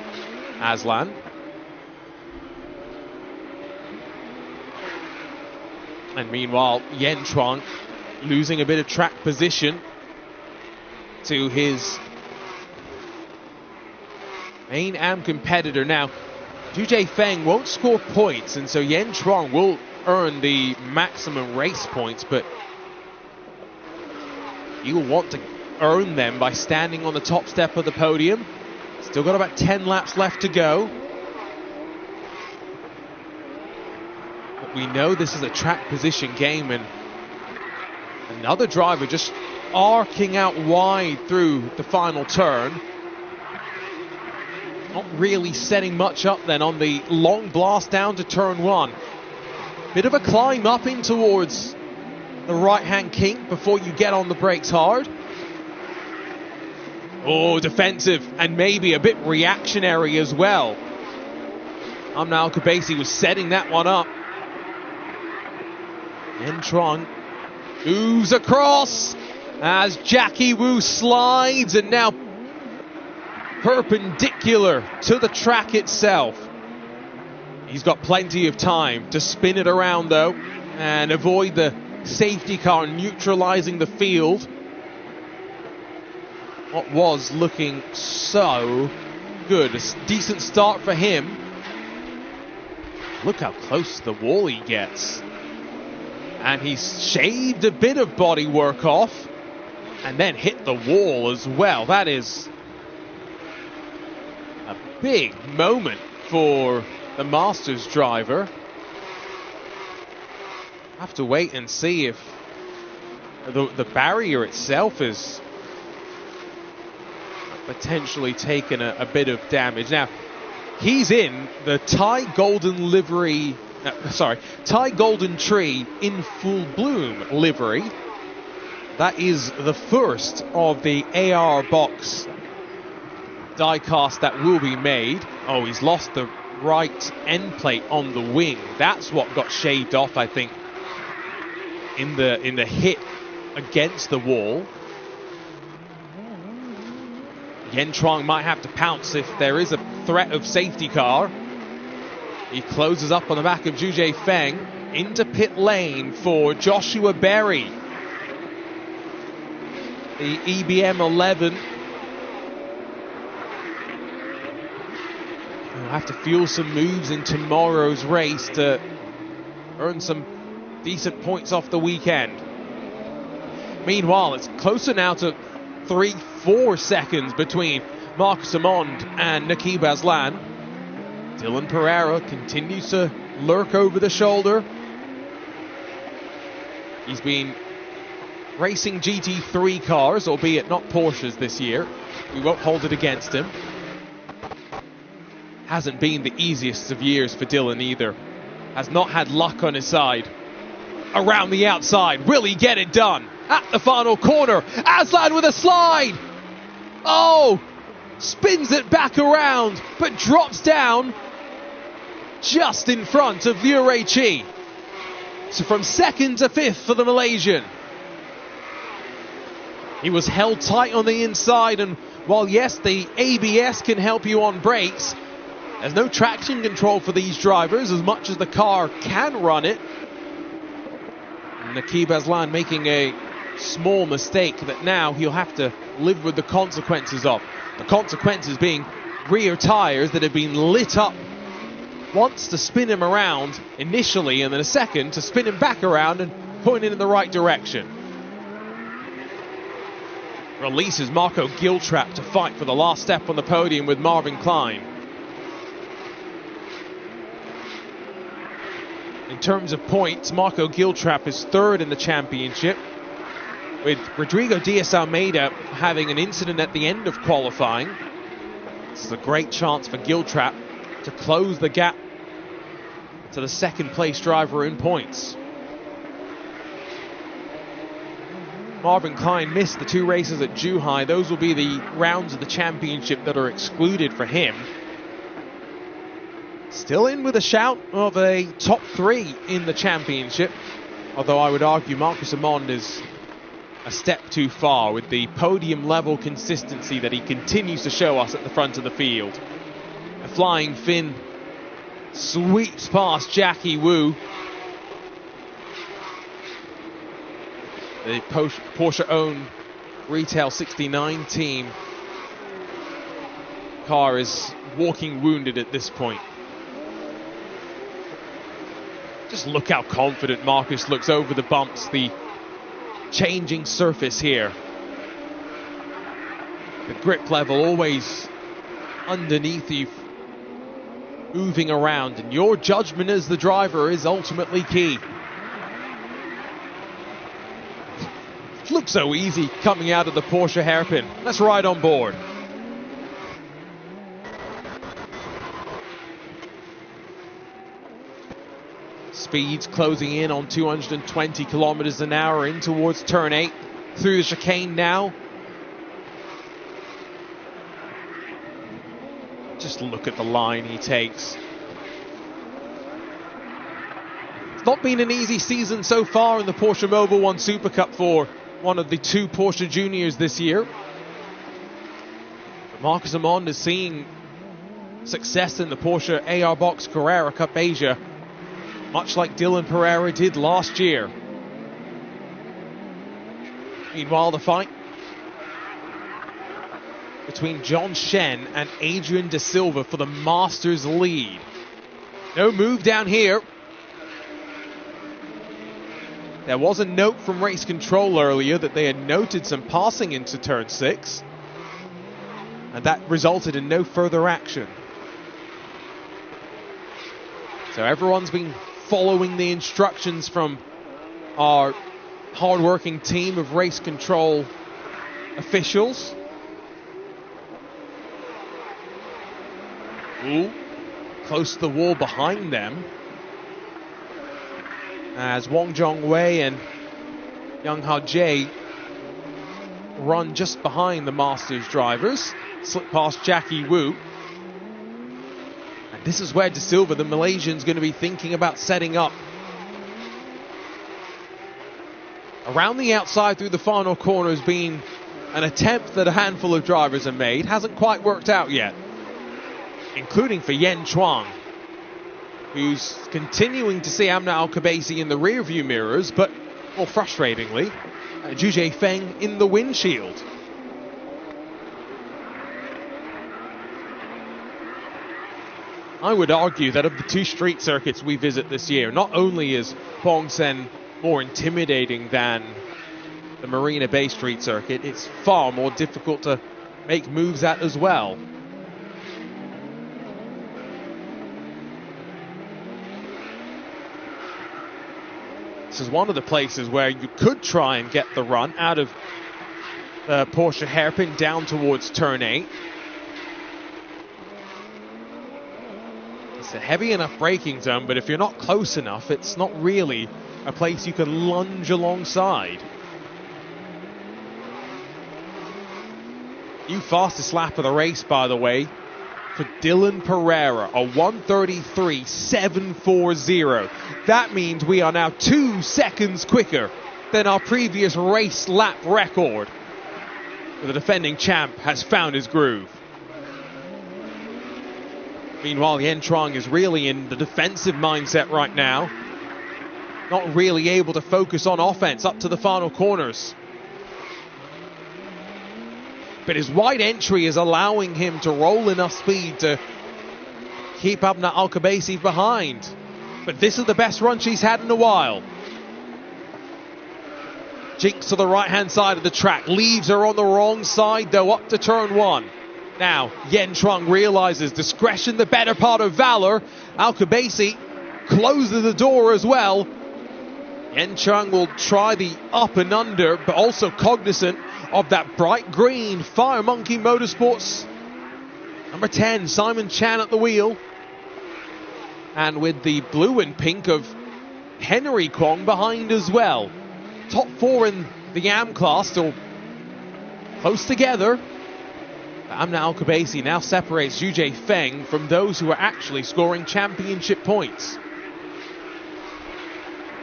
Aslan. And meanwhile, Yen Chuang losing a bit of track position to his main AM competitor. Now, Zhu Feng won't score points, and so Yen Chuang will earn the maximum race points, but he will want to earn them by standing on the top step of the podium. Still got about 10 laps left to go. But we know this is a track position game, and another driver just arcing out wide through the final turn. Not really setting much up then on the long blast down to turn 1. Bit of a climb up in towards the right-hand kink before you get on the brakes hard. Oh, defensive and maybe a bit reactionary as well. Amna Al-Kubaisi was setting that one up. Yen Chuang moves across as Jackie Wu slides and now perpendicular to the track itself. He's got plenty of time to spin it around though and avoid the safety car neutralizing the field. What was looking so good. A decent start for him. Look how close to the wall he gets. And he's shaved a bit of body work off and then hit the wall as well. That is a big moment for the Masters driver. Have to wait and see if the barrier itself is potentially taken a bit of damage. Now, he's in the Thai Golden livery, Thai Golden Tree in full bloom livery. That is the first of the ARbox die-cast that will be made. Oh, he's lost the right end plate on the wing. That's what got shaved off, I think, in the hit against the wall. Yen Chuang might have to pounce if there is a threat of safety car. He closes up on the back of Zhu Feng into pit lane for Joshua Berry. The EBM 11. He'll have to fuel some moves in tomorrow's race to earn some decent points off the weekend. Meanwhile, it's closer now to 3-4 seconds between Marcus Amond and Nakib Aslan. Dylan Pereira continues to lurk over the shoulder. He's been racing GT3 cars, albeit not Porsches this year. We won't hold it against him. Hasn't been the easiest of years for Dylan either. Has not had luck on his side. Around the outside, will he get it done? At the final corner, Aslan with a slide. Oh, spins it back around, but drops down just in front of Liu Ruiqi. So from second to fifth for the Malaysian. He was held tight on the inside, and while yes, the ABS can help you on brakes, there's no traction control for these drivers as much as the car can run it. Nakib Aslan making a small mistake that now he'll have to live with the consequences of. The consequences being rear tires that have been lit up once to spin him around initially, and then a second to spin him back around and point it in the right direction. Releases Marco Giltrap to fight for the last step on the podium with Marvin Klein. In terms of points, Marco Giltrap is third in the championship, with Rodrigo Diaz-Almeida having an incident at the end of qualifying. This is a great chance for Giltrap to close the gap to the second place driver in points. Marvin Klein missed the 2 races at Zhuhai. Those will be the rounds of the championship that are excluded for him. Still in with a shout of a top 3 in the championship, although I would argue Marcus Amond is a step too far with the podium level consistency that he continues to show us at the front of the field. A flying fin sweeps past Jackie Wu. The Porsche-owned Retail 69 team car is walking wounded at this point. Just look how confident Marcus looks over the bumps, the changing surface here. The grip level always underneath you, moving around, and your judgment as the driver is ultimately key. It looks so easy coming out of the Porsche hairpin. Let's ride on board. Speeds closing in on 220 kilometers an hour in towards turn 8. Through the chicane now. Just look at the line he takes. It's not been an easy season so far in the Porsche Mobil 1 Super Cup for one of the 2 Porsche juniors this year. But Marcus Amond is seeing success in the Porsche ARbox Carrera Cup Asia, much like Dylan Pereira did last year. Meanwhile, the fight between John Shen and Adrian De Silva for the Masters lead. No move down here. There was a note from race control earlier that they had noted some passing into turn 6, and that resulted in no further action. So everyone's been following the instructions from our hard-working team of race control officials. Ooh, close to the wall behind them, as Wong Jong-wei and Young Ha Jae run just behind the Masters drivers, slip past Jackie Wu. And this is where De Silva, the Malaysian's going to be thinking about setting up. Around the outside through the final corner has been an attempt that a handful of drivers have made. Hasn't quite worked out yet, including for Yen Chuang, who's continuing to see Amna Al-Khabaisi in the rearview mirrors, but more frustratingly, Zhu Jiefeng in the windshield. I would argue that of the 2 street circuits we visit this year, not only is Bangsaen more intimidating than the Marina Bay Street circuit, it's far more difficult to make moves at as well. This is one of the places where you could try and get the run out of the Porsche hairpin down towards turn 8. It's a heavy enough braking zone, but if you're not close enough, it's not really a place you can lunge alongside. New fastest lap of the race, by the way, for Dylan Pereira, a 1:33.740. That means we are now 2 seconds quicker than our previous race lap record. The defending champ has found his groove. Meanwhile, Yen Chuang is really in the defensive mindset right now. Not really able to focus on offense up to the final corners. But his wide entry is allowing him to roll enough speed to keep Amna Al-Khabaisi behind. But this is the best run she's had in a while. Jinx to the right-hand side of the track. Leaves her on the wrong side, though, up to turn 1. Now, Yen Chuang realizes discretion, the better part of valor. Al-Khabaisi closes the door as well. Yen Chuang will try the up and under, but also cognizant of that bright green Fire Monkey Motorsports number 10, Simon Chan at the wheel. And with the blue and pink of Henry Kwong behind as well. Top 4 in the AM class, still close together. Amna Al-Khabaisi now separates Zhu Jiefeng from those who are actually scoring championship points.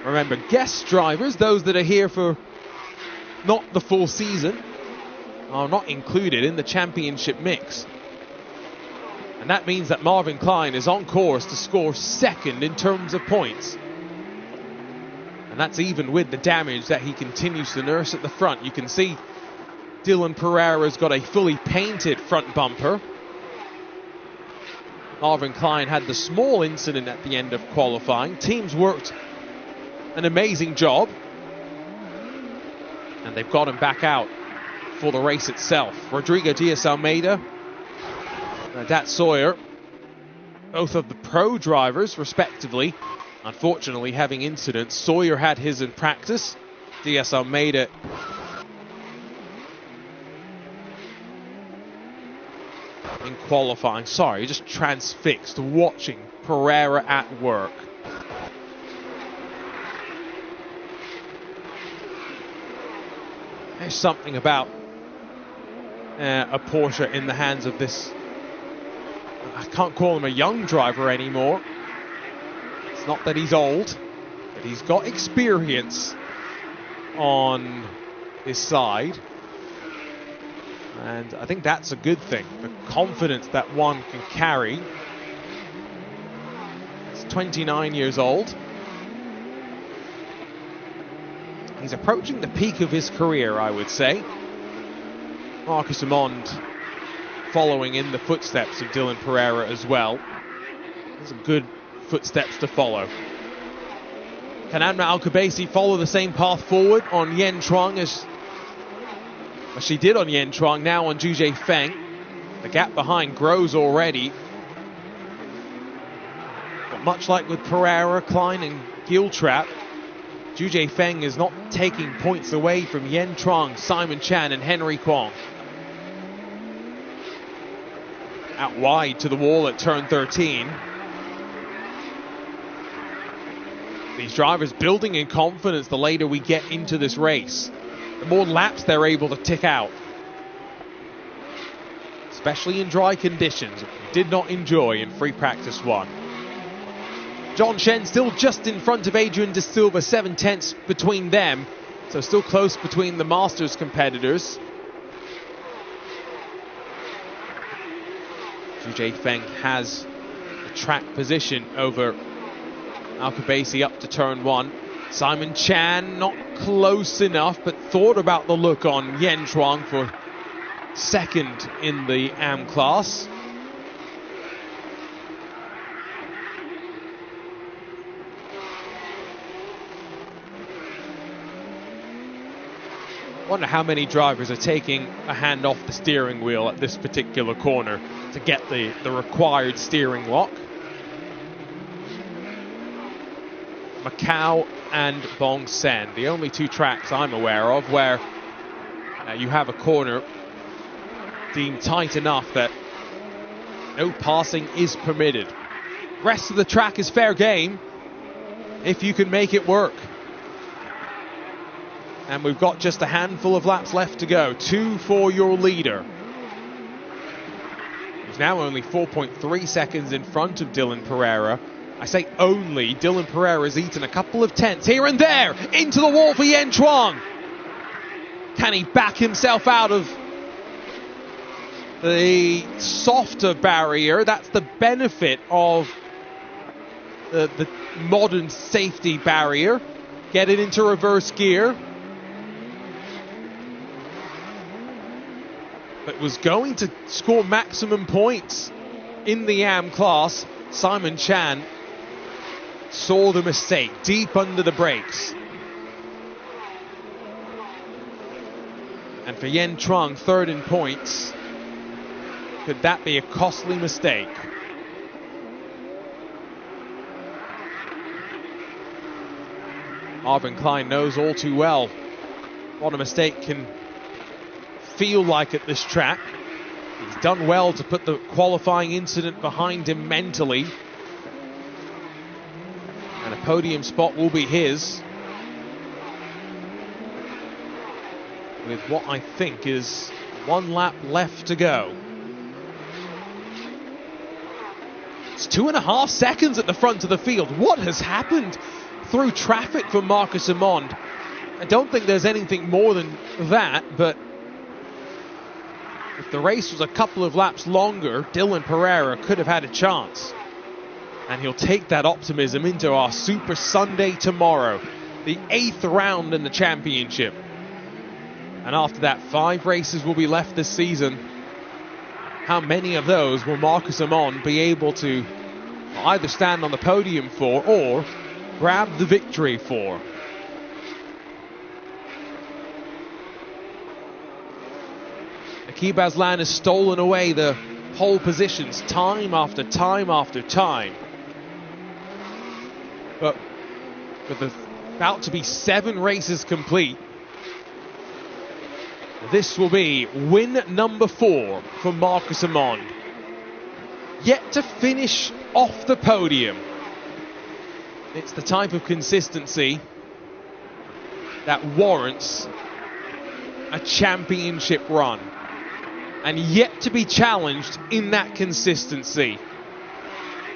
Remember, guest drivers, those that are here for not the full season, are not included in the championship mix. And that means that Marvin Klein is on course to score second in terms of points. And that's even with the damage that he continues to nurse at the front. You can see Dylan Pereira's got a fully painted front bumper. Marvin Klein had the small incident at the end of qualifying. Teams worked an amazing job. And they've got him back out for the race itself. Rodrigo Diaz-Almeida, Dat Sawyer, both of the pro drivers, respectively, unfortunately having incidents. Sawyer had his in practice. Diaz-Almeida in qualifying. Sorry, just transfixed watching Pereira at work. There's something about a Porsche in the hands of this, I can't call him a young driver anymore. It's not that he's old, but he's got experience on his side. And I think that's a good thing, the confidence that one can carry. He's 29 years old. He's approaching the peak of his career, I would say. Marcus Amond following in the footsteps of Dylan Pereira as well. Some good footsteps to follow. Can Anna Alcabasi follow the same path forward on Yen Truong as she did on Yen Truong, now on Zhu Feng? The gap behind grows already. But much like with Pereira, Klein and Giltrap, Zhu Feng is not taking points away from Yen Truong, Simon Chan and Henry Kwong. Out wide to the wall at turn 13. These drivers building in confidence the later we get into this race. The more laps they're able to tick out. Especially in dry conditions. Did not enjoy in free practice 1. John Shen still just in front of Adrian De Silva, 7/10 between them. So still close between the Masters competitors. Zhu Feng has the track position over Alcabasi up to turn 1. Simon Chan not close enough, but thought about the look on Yen Truong for second in the AM class. Wonder how many drivers are taking a hand off the steering wheel at this particular corner to get the required steering lock. Macau and Bangsaen, the only two tracks I'm aware of where you have a corner deemed tight enough that no passing is permitted. Rest of the track is fair game if you can make it work. And we've got just a handful of laps left to go. 2 for your leader. He's now only 4.3 seconds in front of Dylan Pereira. I say only. Dylan Pereira's eaten a couple of tenths here and there. Into the wall for Yen Truong. Can he back himself out of the softer barrier? That's the benefit of the modern safety barrier. Get it into reverse gear. But was going to score maximum points in the AM class. Simon Chan saw the mistake deep under the brakes. And for Yen Truong, third in points. Could that be a costly mistake? Marvin Klein knows all too well what a mistake can feel like at this track. He's done well to put the qualifying incident behind him mentally. And a podium spot will be his. With what I think is 1 lap left to go. It's 2.5 seconds at the front of the field. What has happened through traffic for Marcus Amond? I don't think there's anything more than that, but the if the race was a couple of laps longer, Dylan Pereira could have had a chance. And he'll take that optimism into our Super Sunday tomorrow, the 8th round in the championship. And after that, 5 races will be left this season. How many of those will Marcus Amon be able to either stand on the podium for or grab the victory for? Akib Aslan has stolen away the pole positions time after time after time. But with about to be 7 races complete, this will be win number 4 for Marcus Amon. Yet to finish off the podium. It's the type of consistency that warrants a championship run. And yet to be challenged in that consistency.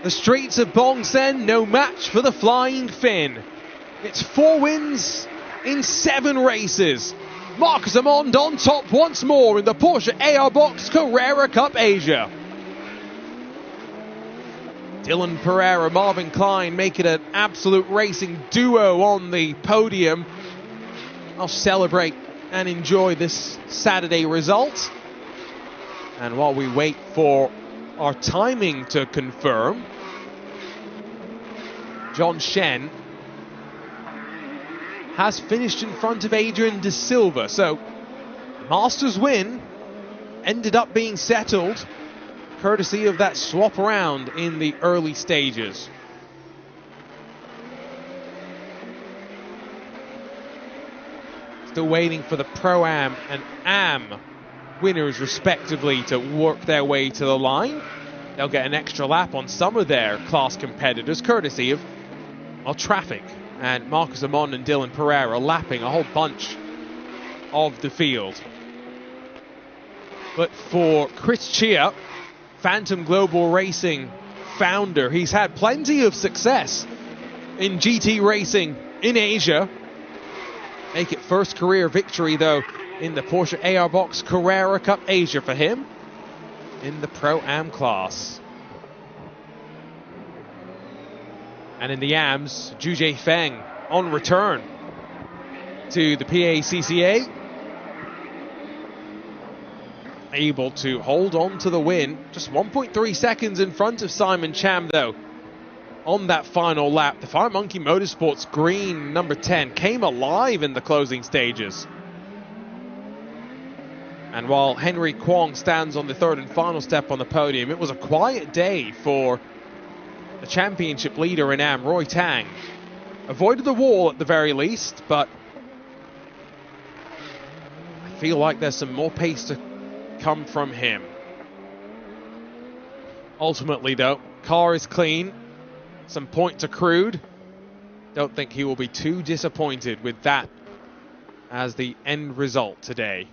The streets of Bangsaen, no match for the Flying Finn. It's 4 wins in 7 races. Marcus Amon on top once more in the Porsche ARbox Carrera Cup Asia. Dylan Pereira, Marvin Klein make it an absolute racing duo on the podium. I'll celebrate and enjoy this Saturday result. And while we wait for our timing to confirm, John Shen has finished in front of Adrian De Silva. So, Masters win ended up being settled courtesy of that swap around in the early stages. Still waiting for the Pro-Am and Am winners respectively to work their way to the line. They'll get an extra lap on some of their class competitors courtesy of traffic. And Marcus Amon and Dylan Pereira lapping a whole bunch of the field. But for Chris Chia, Phantom Global Racing founder, he's had plenty of success in GT racing in Asia. Make it first career victory though in the Porsche ARbox Carrera Cup Asia for him in the Pro-Am class. And in the AMs, Zhu Feng on return to the PACCA. Able to hold on to the win. Just 1.3 seconds in front of Simon Cham though. On that final lap, the Fire Monkey Motorsports green number 10 came alive in the closing stages. And while Henry Kwong stands on the 3rd and final step on the podium, it was a quiet day for the championship leader in AM, Roy Tang. Avoided the wall at the very least, but I feel like there's some more pace to come from him. Ultimately though, car is clean, some points accrued. Don't think he will be too disappointed with that as the end result today.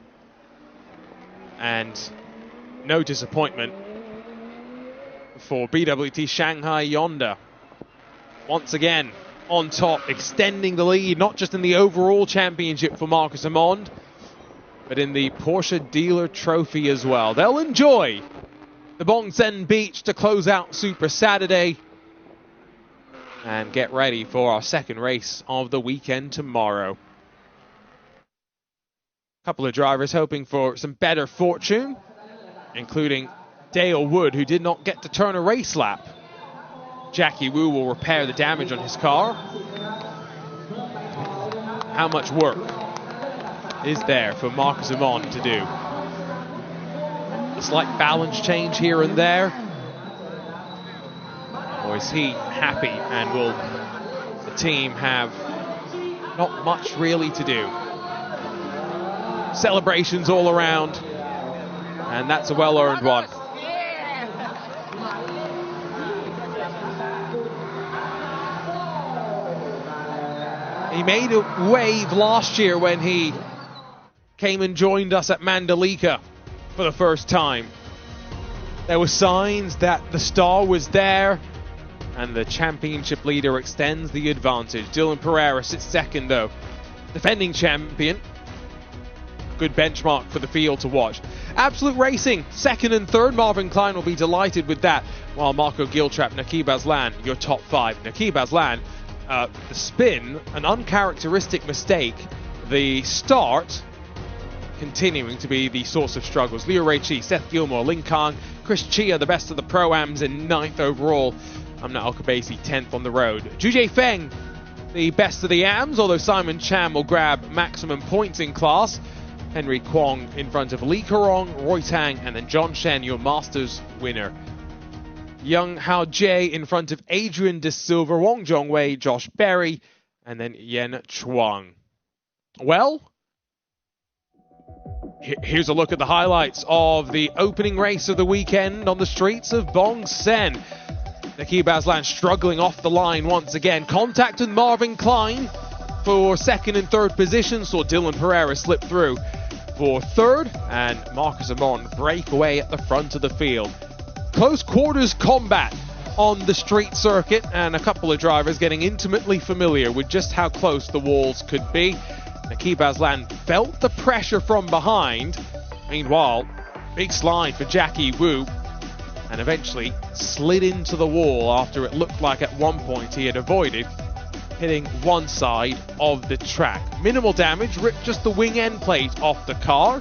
And no disappointment for BWT Shanghai Yonda. Once again on top, extending the lead, not just in the overall championship for Marcus Amon, but in the Porsche Dealer Trophy as well. They'll enjoy the Bangsaen Beach to close out Super Saturday and get ready for our second race of the weekend tomorrow. A couple of drivers hoping for some better fortune, including Dale Wood, who did not get to turn a race lap. Jackie Wu will repair the damage on his car. How much work is there for Marcus Amon to do? A slight balance change here and there? Or is he happy and will the team have not much really to do? Celebrations all around, and that's a well-earned one. He made a wave last year when he came and joined us at Mandalika for the first time. There were signs that the star was there, and the championship leader extends the advantage. Dylan Pereira sits second though. Defending champion. good benchmark for the field to watch. Absolute Racing, second and third. Marvin Klein will be delighted with that, while Marco Giltrap, Naqib Aslan, your top five. Naqib Aslan, the spin, an uncharacteristic mistake. The start, continuing to be the source of struggles. Leo Ray Chi, Seth Gilmore, Lin Kang, Chris Chia, the best of the Pro-Ams in 9th overall. Amna Alkabasi, 10th on the road. Jujie Feng, the best of the AMs, although Simon Chan will grab maximum points in class. Henry Kwong in front of Li Kerong, Roy Tang, and then John Shen, your Masters winner. Young Hao Jie in front of Adrian De Silva, Wong Jongwei, Josh Berry, and then Yen Chuang. Well, here's a look at the highlights of the opening race of the weekend on the streets of Bangsaen. Naqib Aslan struggling off the line once again. Contact with Marvin Klein for second and third position. Saw Dylan Pereira slip through for third, and Marcus Amon break away at the front of the field. Close quarters combat on the street circuit, and a couple of drivers getting intimately familiar with just how close the walls could be. Naqib Aslan felt the pressure from behind. Meanwhile, big slide for Jackie Wu, and eventually slid into the wall after it looked like at one point he had avoided hitting one side of the track. Minimal damage, ripped just the wing end plate off the car.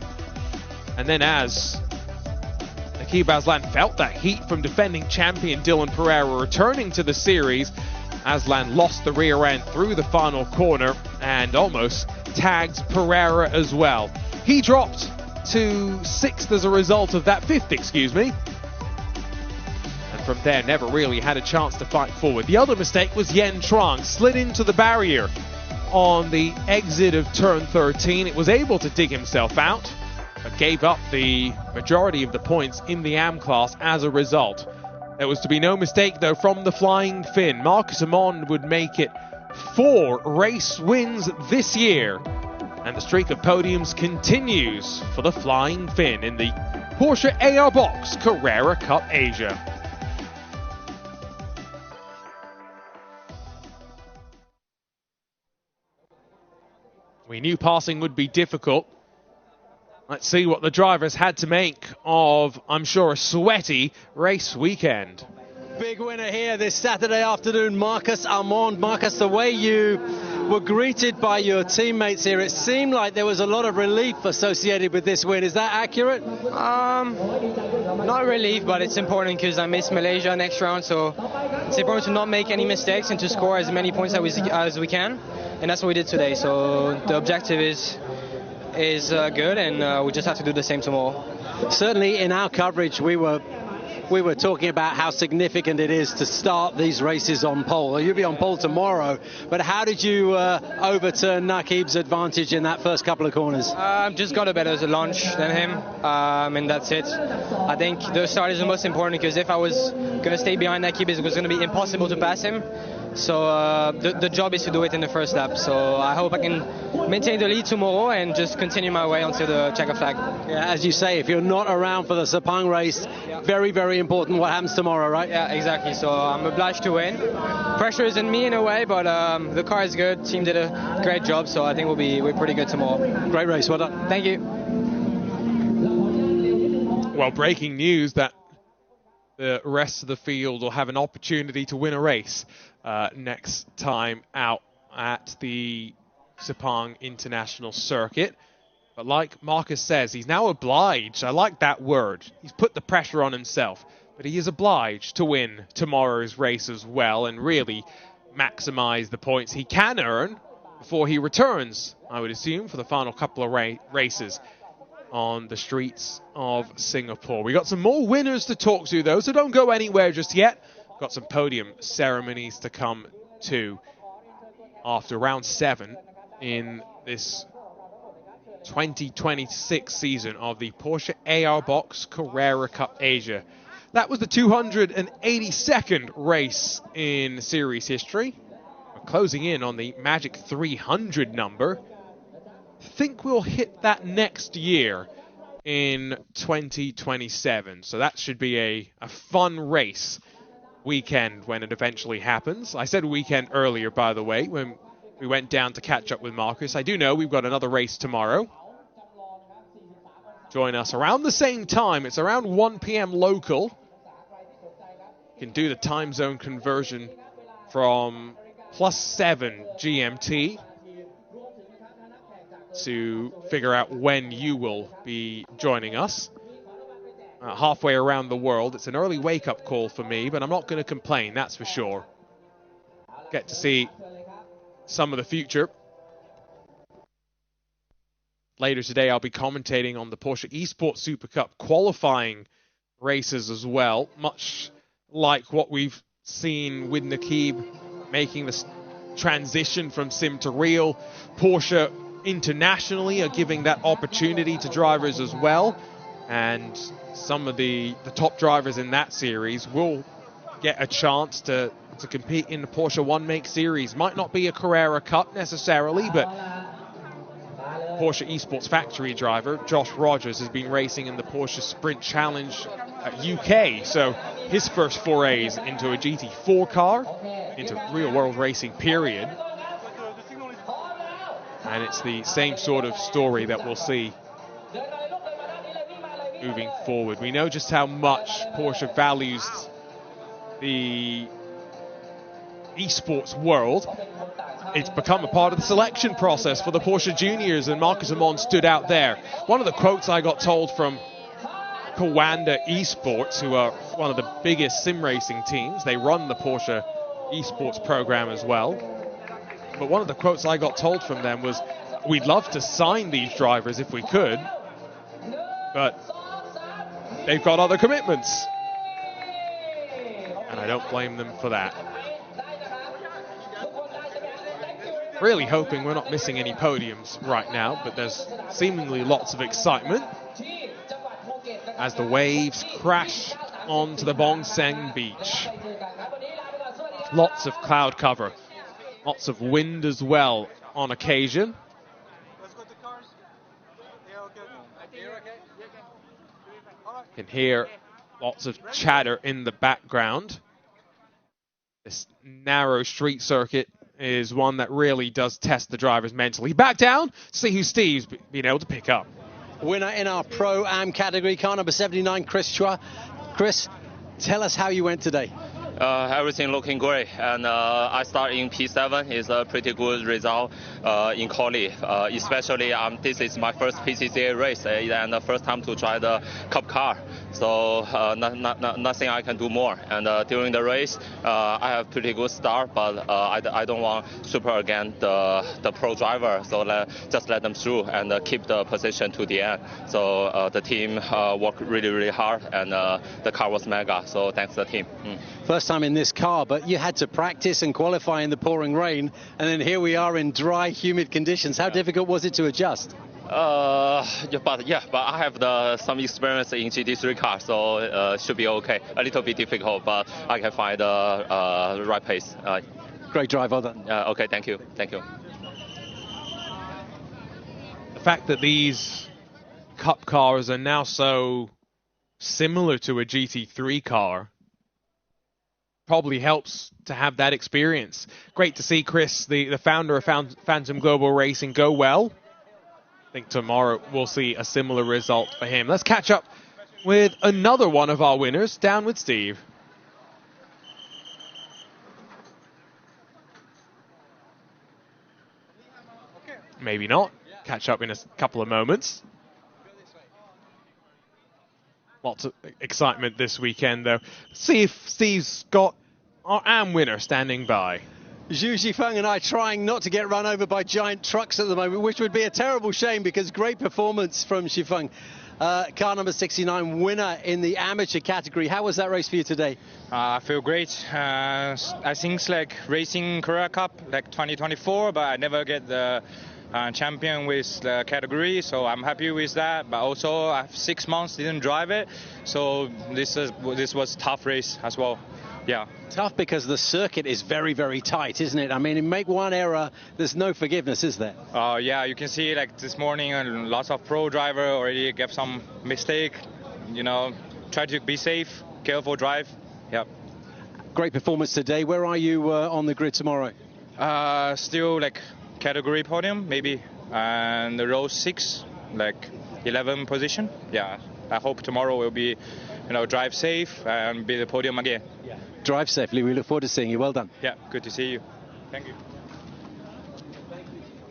And then as Naqib Aslan felt that heat from defending champion Dylan Pereira returning to the series, Aslan lost the rear end through the final corner and almost tagged Pereira as well. He dropped to 6th as a result of that, 5th, excuse me. And from there, never really had a chance to fight forward. The other mistake was Yen Chuang, slid into the barrier on the exit of turn 13. It was able to dig himself out, but gave up the majority of the points in the AM class as a result. There was to be no mistake, though, from the Flying Finn. Marcus Amon would make it 4 race wins this year, and the streak of podiums continues for the Flying Finn in the Porsche ARbox Carrera Cup Asia. We knew passing would be difficult. Let's see what the drivers had to make of, I'm sure, a sweaty race weekend. Big winner here this Saturday afternoon, Marcus Amon. Marcus, the way you were greeted by your teammates here, it seemed like there was a lot of relief associated with this win. Is that accurate? Not relief, but it's important because I missed Malaysia next round, so it's important to not make any mistakes and to score as many points as we can, and that's what we did today. So the objective is good, and we just have to do the same tomorrow. Certainly in our coverage we were talking about how significant it is to start these races on pole. You'll be on pole tomorrow, but how did you overturn Naqib's advantage in that first couple of corners? Just got a better launch than him, and that's it. I think the start is the most important, because if I was going to stay behind Naqib, it was going to be impossible to pass him. So the job is to do it in the first lap. So I hope I can maintain the lead tomorrow and just continue my way until the checker flag. Yeah, as you say, if you're not around for the Sepang race, very, very important what happens tomorrow, right? Yeah, exactly. So I'm obliged to win. Pressure is in me in a way, but the car is good. Team did a great job, so I think we're pretty good tomorrow. Great race. Well done. Thank you. Well, breaking news that the rest of the field will have an opportunity to win a race next time out at the Sepang International Circuit. But like Marcus says, he's now obliged. I like that word. He's put the pressure on himself, but he is obliged to win tomorrow's race as well and really maximize the points he can earn before he returns, I would assume, for the final couple of races on the streets of Singapore. We got some more winners to talk to, though, so don't go anywhere just yet. Got some podium ceremonies to come to after round 7 in this 2026 season of the Porsche ARbox Carrera Cup Asia. That was the 282nd race in series history. We're closing in on the magic 300 number. Think we'll hit that next year in 2027. So that should be a fun race weekend when it eventually happens. I said weekend earlier, by the way, when we went down to catch up with Marcus. I do know we've got another race tomorrow. join us around the same time. It's around 1 p.m. local. You can do the time zone conversion from +7 GMT to figure out when you will be joining us. Halfway around the world. It's an early wake-up call for me, but I'm not going to complain, that's for sure. Get to see some of the future. Later today, I'll be commentating on the Porsche Esports Super Cup qualifying races as well, much like what we've seen with Nakib making this transition from sim to real. Porsche internationally are giving that opportunity to drivers as well, and some of the top drivers in that series will get a chance to compete in the Porsche One Make Series. Might not be a Carrera Cup necessarily, but Porsche Esports factory driver Josh Rogers has been racing in the Porsche Sprint Challenge UK, so his first forays into a GT4 car, into real world racing period. And it's the same sort of story that we'll see moving forward. We know just how much Porsche values the esports world. It's become a part of the selection process for the Porsche Juniors, and Marcus Amon stood out there. One of the quotes I got told from Kawanda Esports, who are one of the biggest sim racing teams, they run the Porsche Esports program as well. But one of the quotes I got told from them was, we'd love to sign these drivers if we could, but they've got other commitments. And I don't blame them for that. Really hoping we're not missing any podiums right now, but there's seemingly lots of excitement as the waves crash onto the Bangsaen beach. Lots of cloud cover, lots of wind as well on occasion. You can hear lots of chatter in the background. This narrow street circuit is one that really does test the drivers mentally. Back down, see who Steve's been able to pick up. Winner in our Pro-Am category, car number 79, Chris Chua. Chris, tell us how you went today. Everything looking great, and I start in P7. It's a pretty good result in quali, especially this is my first PCCA race and the first time to drive the Cup car, so nothing I can do more. And during the race, I have pretty good start, but I don't want super against the pro driver, so just let them through and keep the position to the end. So the team worked really hard, and the car was mega, so thanks to the team. First time in this car, but you had to practice and qualify in the pouring rain, and then here we are in dry, humid conditions. How difficult was it to adjust? But I have some experience in GT3 car, so should be okay. A little bit difficult, but I can find the right pace. Great drive, well done. Okay, thank you. The fact that these Cup cars are now so similar to a GT3 car probably helps to have that experience. Great to see Chris, the founder of Phantom Global Racing, go well. I think tomorrow we'll see a similar result for him. Let's catch up with another one of our winners. Down with Steve. Maybe not. Catch up in a couple of moments. Lots of excitement this weekend, though. See if Steve's got our AM winner standing by. Zhu Zhifeng and I trying not to get run over by giant trucks at the moment, which would be a terrible shame because great performance from Zhifeng. Car number 69, winner in the amateur category. How was that race for you today? I feel great. I think it's like racing Carrera Cup, like 2024, but I never get the champion with the category, so I'm happy with that. But also I have 6 months didn't drive it, so this was a tough race as well. Yeah, tough because the circuit is very tight, isn't it? I mean, you make one error, there's no forgiveness, is there? Yeah, you can see like this morning lots of pro driver already get some mistake, you know, try to be safe, careful drive. Yeah, great performance today. Where are you on the grid tomorrow? Still like category podium maybe, and the row 6, like 11th position. Yeah, I hope tomorrow will be, drive safe and be the podium again. Yeah. Drive safely. We look forward to seeing you. Well done. Yeah, good to see you. Thank you.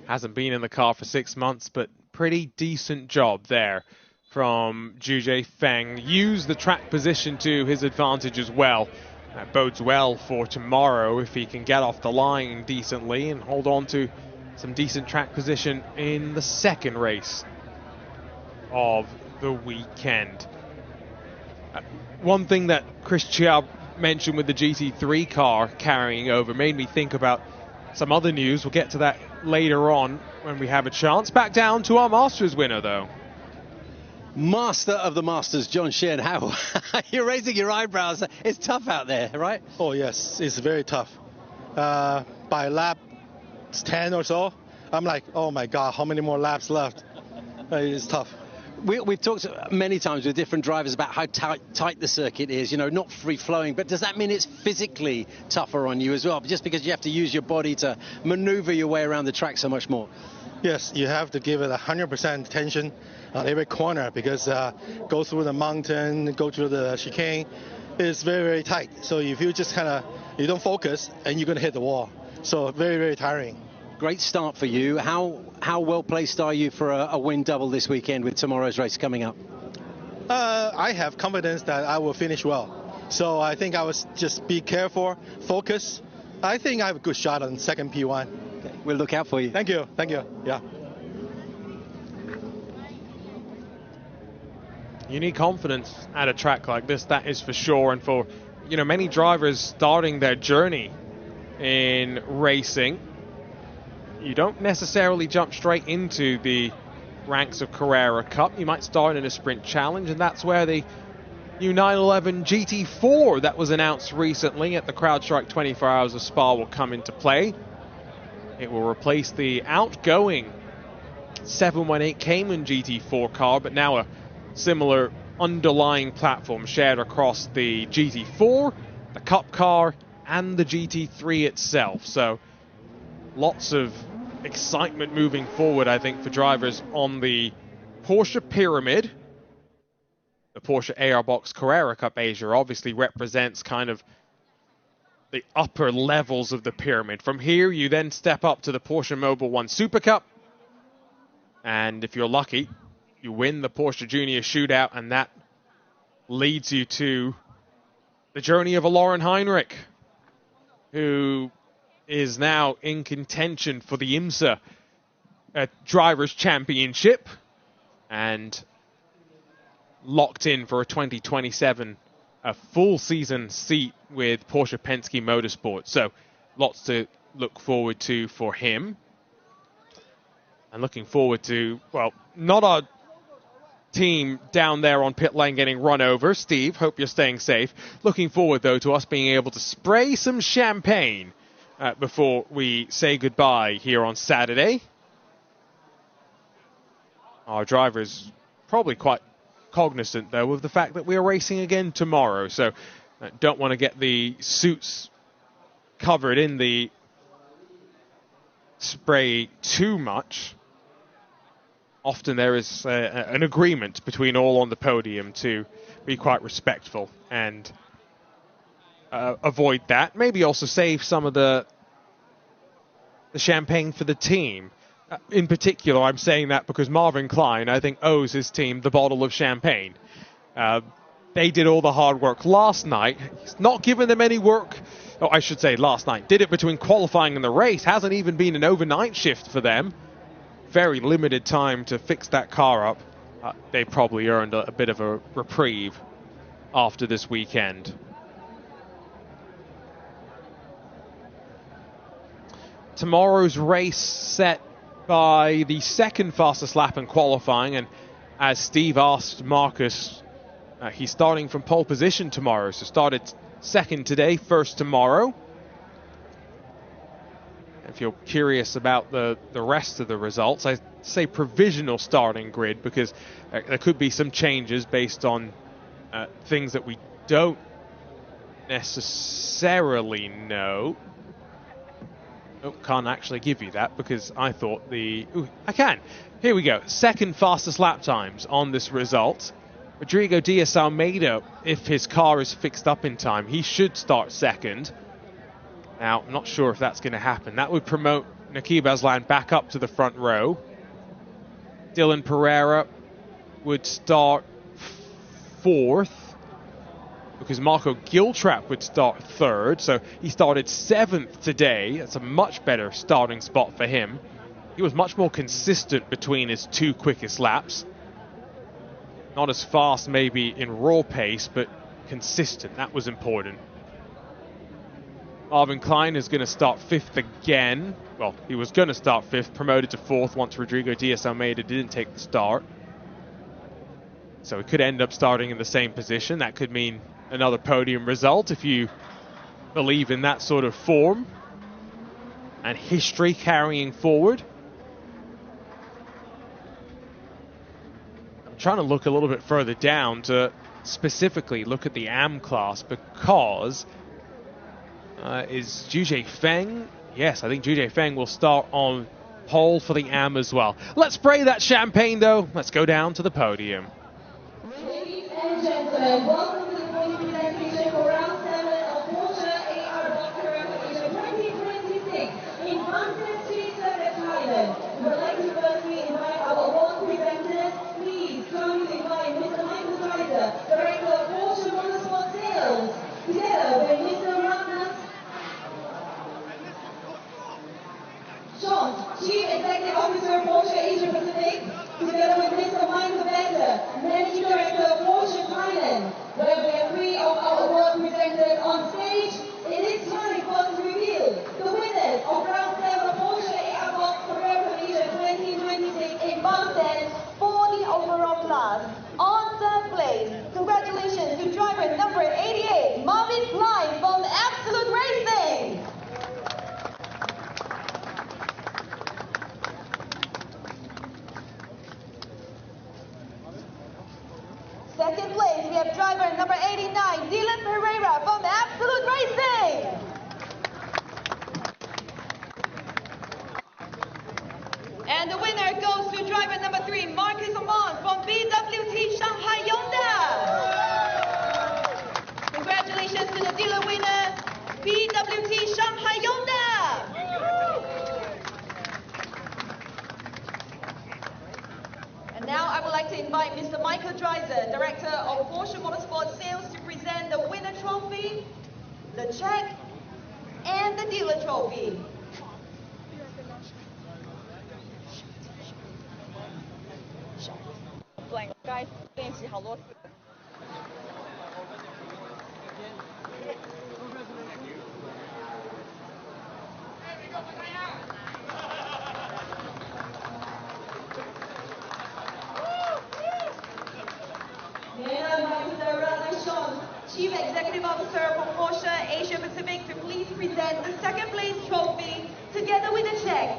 Hasn't been in the car for 6 months, but pretty decent job there from Juje Feng. Use the track position to his advantage as well. That bodes well for tomorrow if he can get off the line decently and hold on to some decent track position in the second race of the weekend. One thing that Chris Chia mentioned with the GT3 car carrying over made me think about some other news. We'll get to that later on when we have a chance. Back down to our Masters winner, though. Master of the Masters, John Sheehan. How you're raising your eyebrows? It's tough out there, right? Oh yes, it's very tough. By lap 10 or so, I'm like, oh my God, how many more laps left? It's tough. We've talked many times with different drivers about how tight the circuit is, not free-flowing, but does that mean it's physically tougher on you as well, just because you have to use your body to maneuver your way around the track so much more? Yes, you have to give it 100% attention on every corner, because go through the mountain, go through the chicane, it's very, very tight. So if you just you don't focus, and you're going to hit the wall. So very, very tiring. Great start for you. How well placed are you for a win double this weekend with tomorrow's race coming up? I have confidence that I will finish well. So I think I will just be careful, focus. I think I have a good shot on second P1. Okay. We'll look out for you. Thank you. Thank you. Yeah. You need confidence at a track like this, that is for sure. And for many drivers starting their journey in racing, you don't necessarily jump straight into the ranks of Carrera Cup. You might start in a sprint challenge, and that's where the new 911 GT4 that was announced recently at the CrowdStrike 24 Hours of Spa will come into play. It will replace the outgoing 718 Cayman GT4 car, but now a similar underlying platform shared across the GT4, the Cup car, and the GT3 itself. So lots of excitement moving forward, I think, for drivers on the Porsche Pyramid. The Porsche ARbox Carrera Cup Asia obviously represents kind of the upper levels of the pyramid. From here, you then step up to the Porsche Mobile 1 Super Cup. And if you're lucky, you win the Porsche Junior Shootout, and that leads you to the journey of a Lauren Heinrich, who is now in contention for the IMSA Drivers' Championship and locked in for a 2027 full season seat with Porsche Penske Motorsport. So lots to look forward to for him. And looking forward to, well, not our team down there on pit lane getting run over. Steve, hope you're staying safe. Looking forward, though, to us being able to spray some champagne before we say goodbye here on Saturday. Our driver's probably quite cognizant, though, of the fact that we are racing again tomorrow, so don't want to get the suits covered in the spray too much. Often there is an agreement between all on the podium to be quite respectful and avoid that. Maybe also save some of the champagne for the team. In particular, I'm saying that because Marvin Klein, I think, owes his team the bottle of champagne. They did all the hard work last night. He's not given them any work. Oh, I should say last night. Did it between qualifying and the race. Hasn't even been an overnight shift for them. Very limited time to fix that car up. They probably earned a bit of a reprieve after this weekend. Tomorrow's race set by the second fastest lap in qualifying, and as Steve asked Marcus, he's starting from pole position tomorrow, so started second today, first tomorrow. If you're curious about the rest of the results, I say provisional starting grid because there could be some changes based on things that we don't necessarily know. Oh, can't actually give you that because I thought Ooh, I can. Here we go. Second fastest lap times on this result. Rodrigo Diaz-Almeida, if his car is fixed up in time, he should start second. Now, I'm not sure if that's going to happen. That would promote Naqib Aslan back up to the front row. Dylan Pereira would start fourth because Marco Giltrap would start third. So he started seventh today. That's a much better starting spot for him. He was much more consistent between his two quickest laps. Not as fast maybe in raw pace, but consistent. That was important. Marvin Klein is going to start fifth again. Well, he was going to start fifth, promoted to fourth once Rodrigo Diaz-Almeida didn't take the start. So he could end up starting in the same position. That could mean another podium result if you believe in that sort of form and history carrying forward. I'm trying to look a little bit further down to specifically look at the AM class because is Juje Feng? Yes, I think Juje Feng will start on pole for the AM as well. Let's spray that champagne though. Let's go down to the podium. Ladies and gentlemen, welcome to the podium presentation for round 7 of Porsche ARbox Carrera 2026 in Bangsaen Street Circuit, Thailand. We would like to firstly invite our award presenters. Please join me in inviting Mr. Michael Dreiser, Director of Porsche Motorsport Sales, together with Mr. Chief Executive Officer of Porsche Asia Pacific, together with Mr. Michael Bender, Managing Director of Porsche Thailand, where we have 3 of our award presenters on stage. It is time for us to reveal the winners of round 7 of Porsche ARbox Carrera Asia 2026 in Bangsaen for the overall class. On third place, congratulations to driver number 88, Marvin Klein from Absolute Racing. Second place, we have driver number 89, Dylan Pereira from Absolute Racing. And the winner goes to driver number 3, Marcus Amon from BWT Shanghai Honda. Congratulations to the dealer winner, BWT Shanghai Honda. And now I would like to invite Mr. Michael Dreiser, Director of Porsche Motorsport Sales, to present the winner trophy, the check, and the dealer trophy. Chief Executive Officer for Porsche Asia Pacific, to please present the second place trophy together with a check.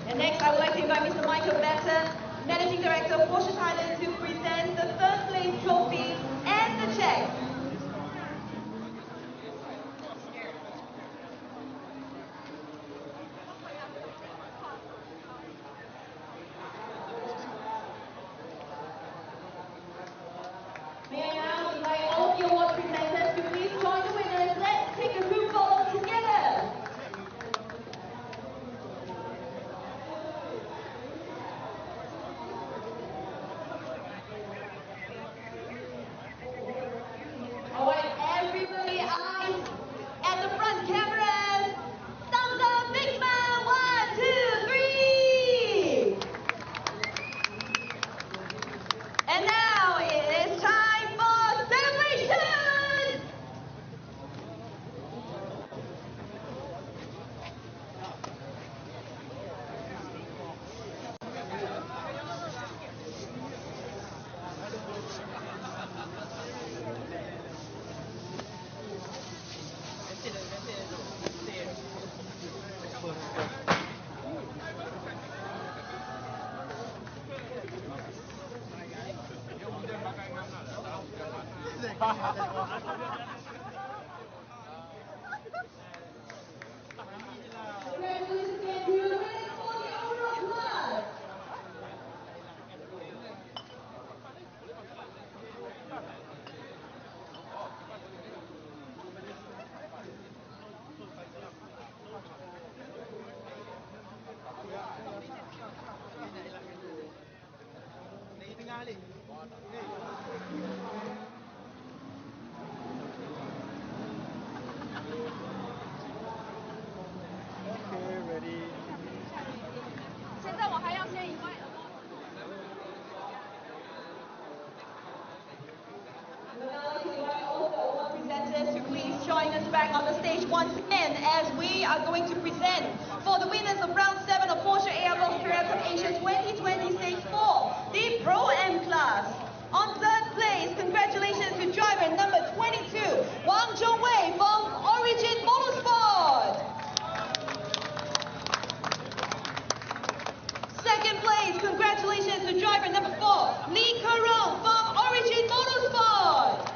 And next, I would like to invite Mr. Michael Better, Managing Director of Porsche Thailand, to present the third place trophy and the check. Presenters to please join us back on the stage once again as we are going to present for the winners of round 7 of Porsche ARbox Carrera Cup Asia 2020 Stage 4, the Pro M class. On third place, congratulations to driver number 22, Wang Zhongwei from Origin Motorsport. Second place, congratulations to driver number 4, Li Kerong from Origin Motorsport.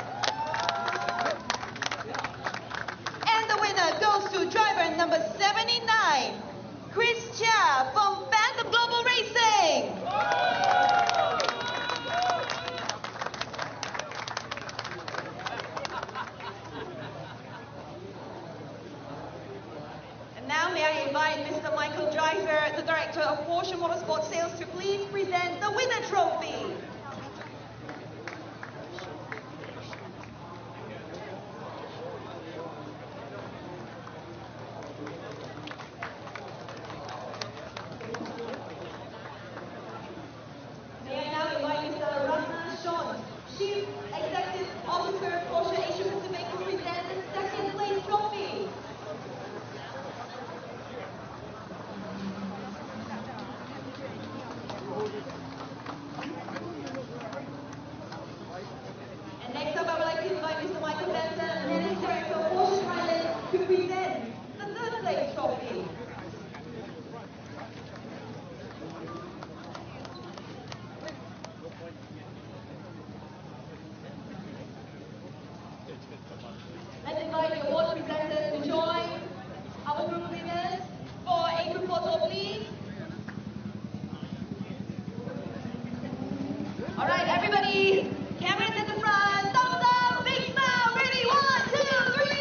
And the winner goes to driver number 79, Chris Chia from Phantom Global Racing. And now may I invite Mr. Michael Dreiser, the director of Porsche Motorsport Sales, to please present the winner trophy. Chief Executive Officer, Porsche Asia Pacific, to present the second place trophy. And next up, I would like to invite Mr. Michael Bangsaen, Managing Director of Porsche Thailand, to present the third place trophy. Let's invite the award presenters to join our group winners for a group photo, please. All right, everybody, cameras at the front, thumbs up, big smile, ready, 1, 2, 3.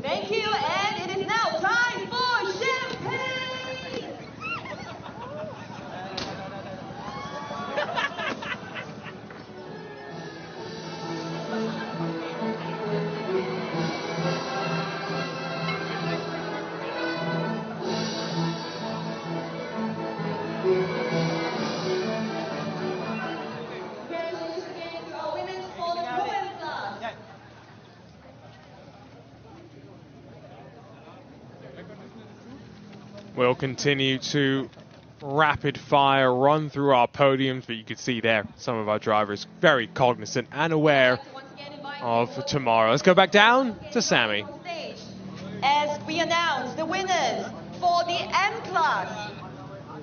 Thank you, and it is now time for champagne. Congratulations again to our winners for the Pro M class. We'll continue to rapid fire run through our podiums, but you can see there some of our drivers very cognizant and aware of tomorrow. Let's go back down to Sammy. As we announce the winners for the M class.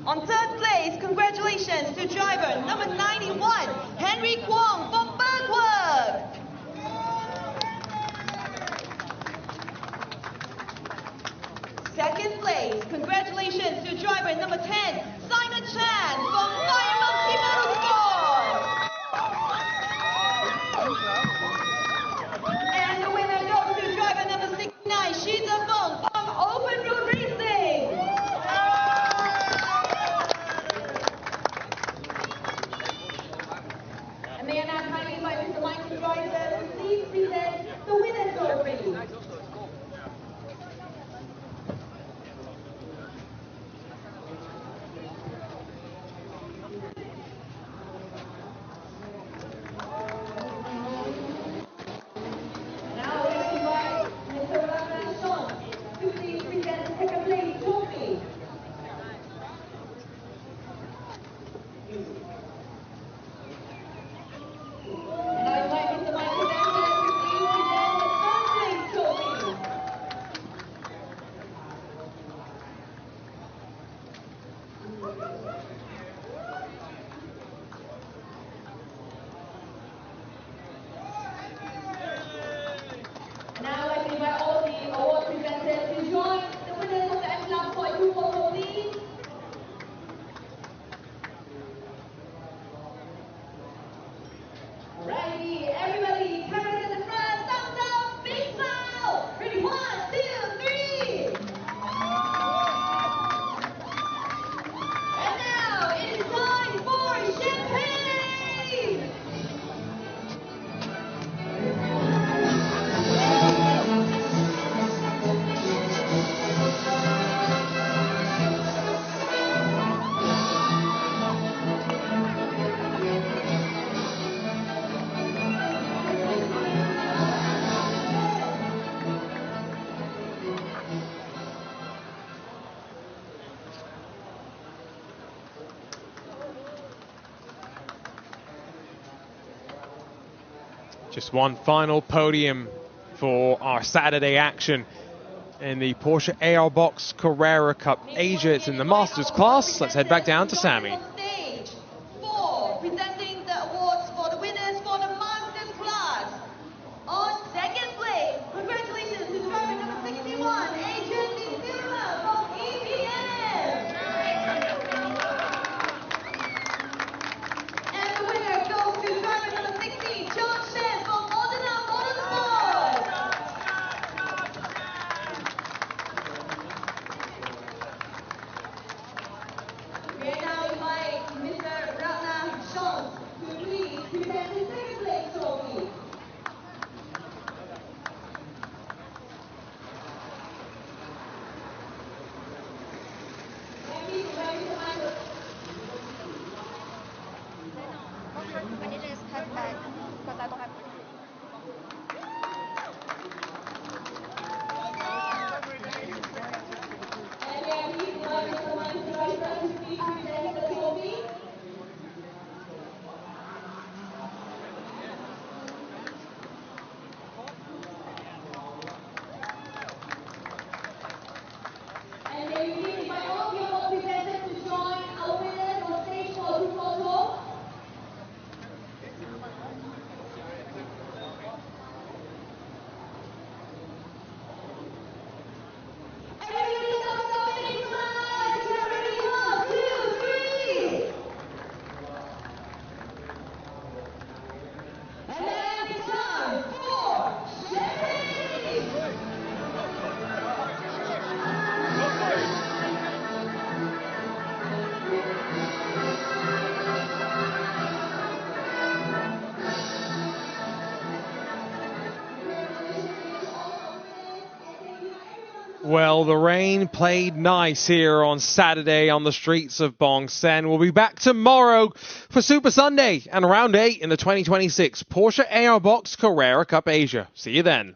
On third place, congratulations to driver number 91, Henry Kwong from Bergwerk. Second place, congratulations to driver number 10, Simon Chan from Fire Monkey Motorsport. And the winner goes to driver number 69, Shiza Feng from Open Road Racing. And they are now kindly by Mr. Michael Dreiser to please present the winner's trophy. Just one final podium for our Saturday action in the Porsche ARbox Carrera Cup Asia. It's in the Masters class. Let's head back down to Sammy. Stage 4, presenting the awards for the winners for the Masters class. On second place, congratulations to driver number 61, Pereira from EPM. And the winner goes to driver number 16, John Shen from Modena Motorsport. We now invite Mr. Ragnar Schultz to please present the second place trophy. Can you just head back because I don't have. And may we please invite all of your presenters to join our winners on stage for a group photo. Everybody stop stopping, smile, get ready, 1, 2, 3. And then it's time for ceremonies. Well, the rain played nice here on Saturday on the streets of Bangsaen. We'll be back tomorrow for Super Sunday and round 8 in the 2026 Porsche ARbox Carrera Cup Asia. See you then.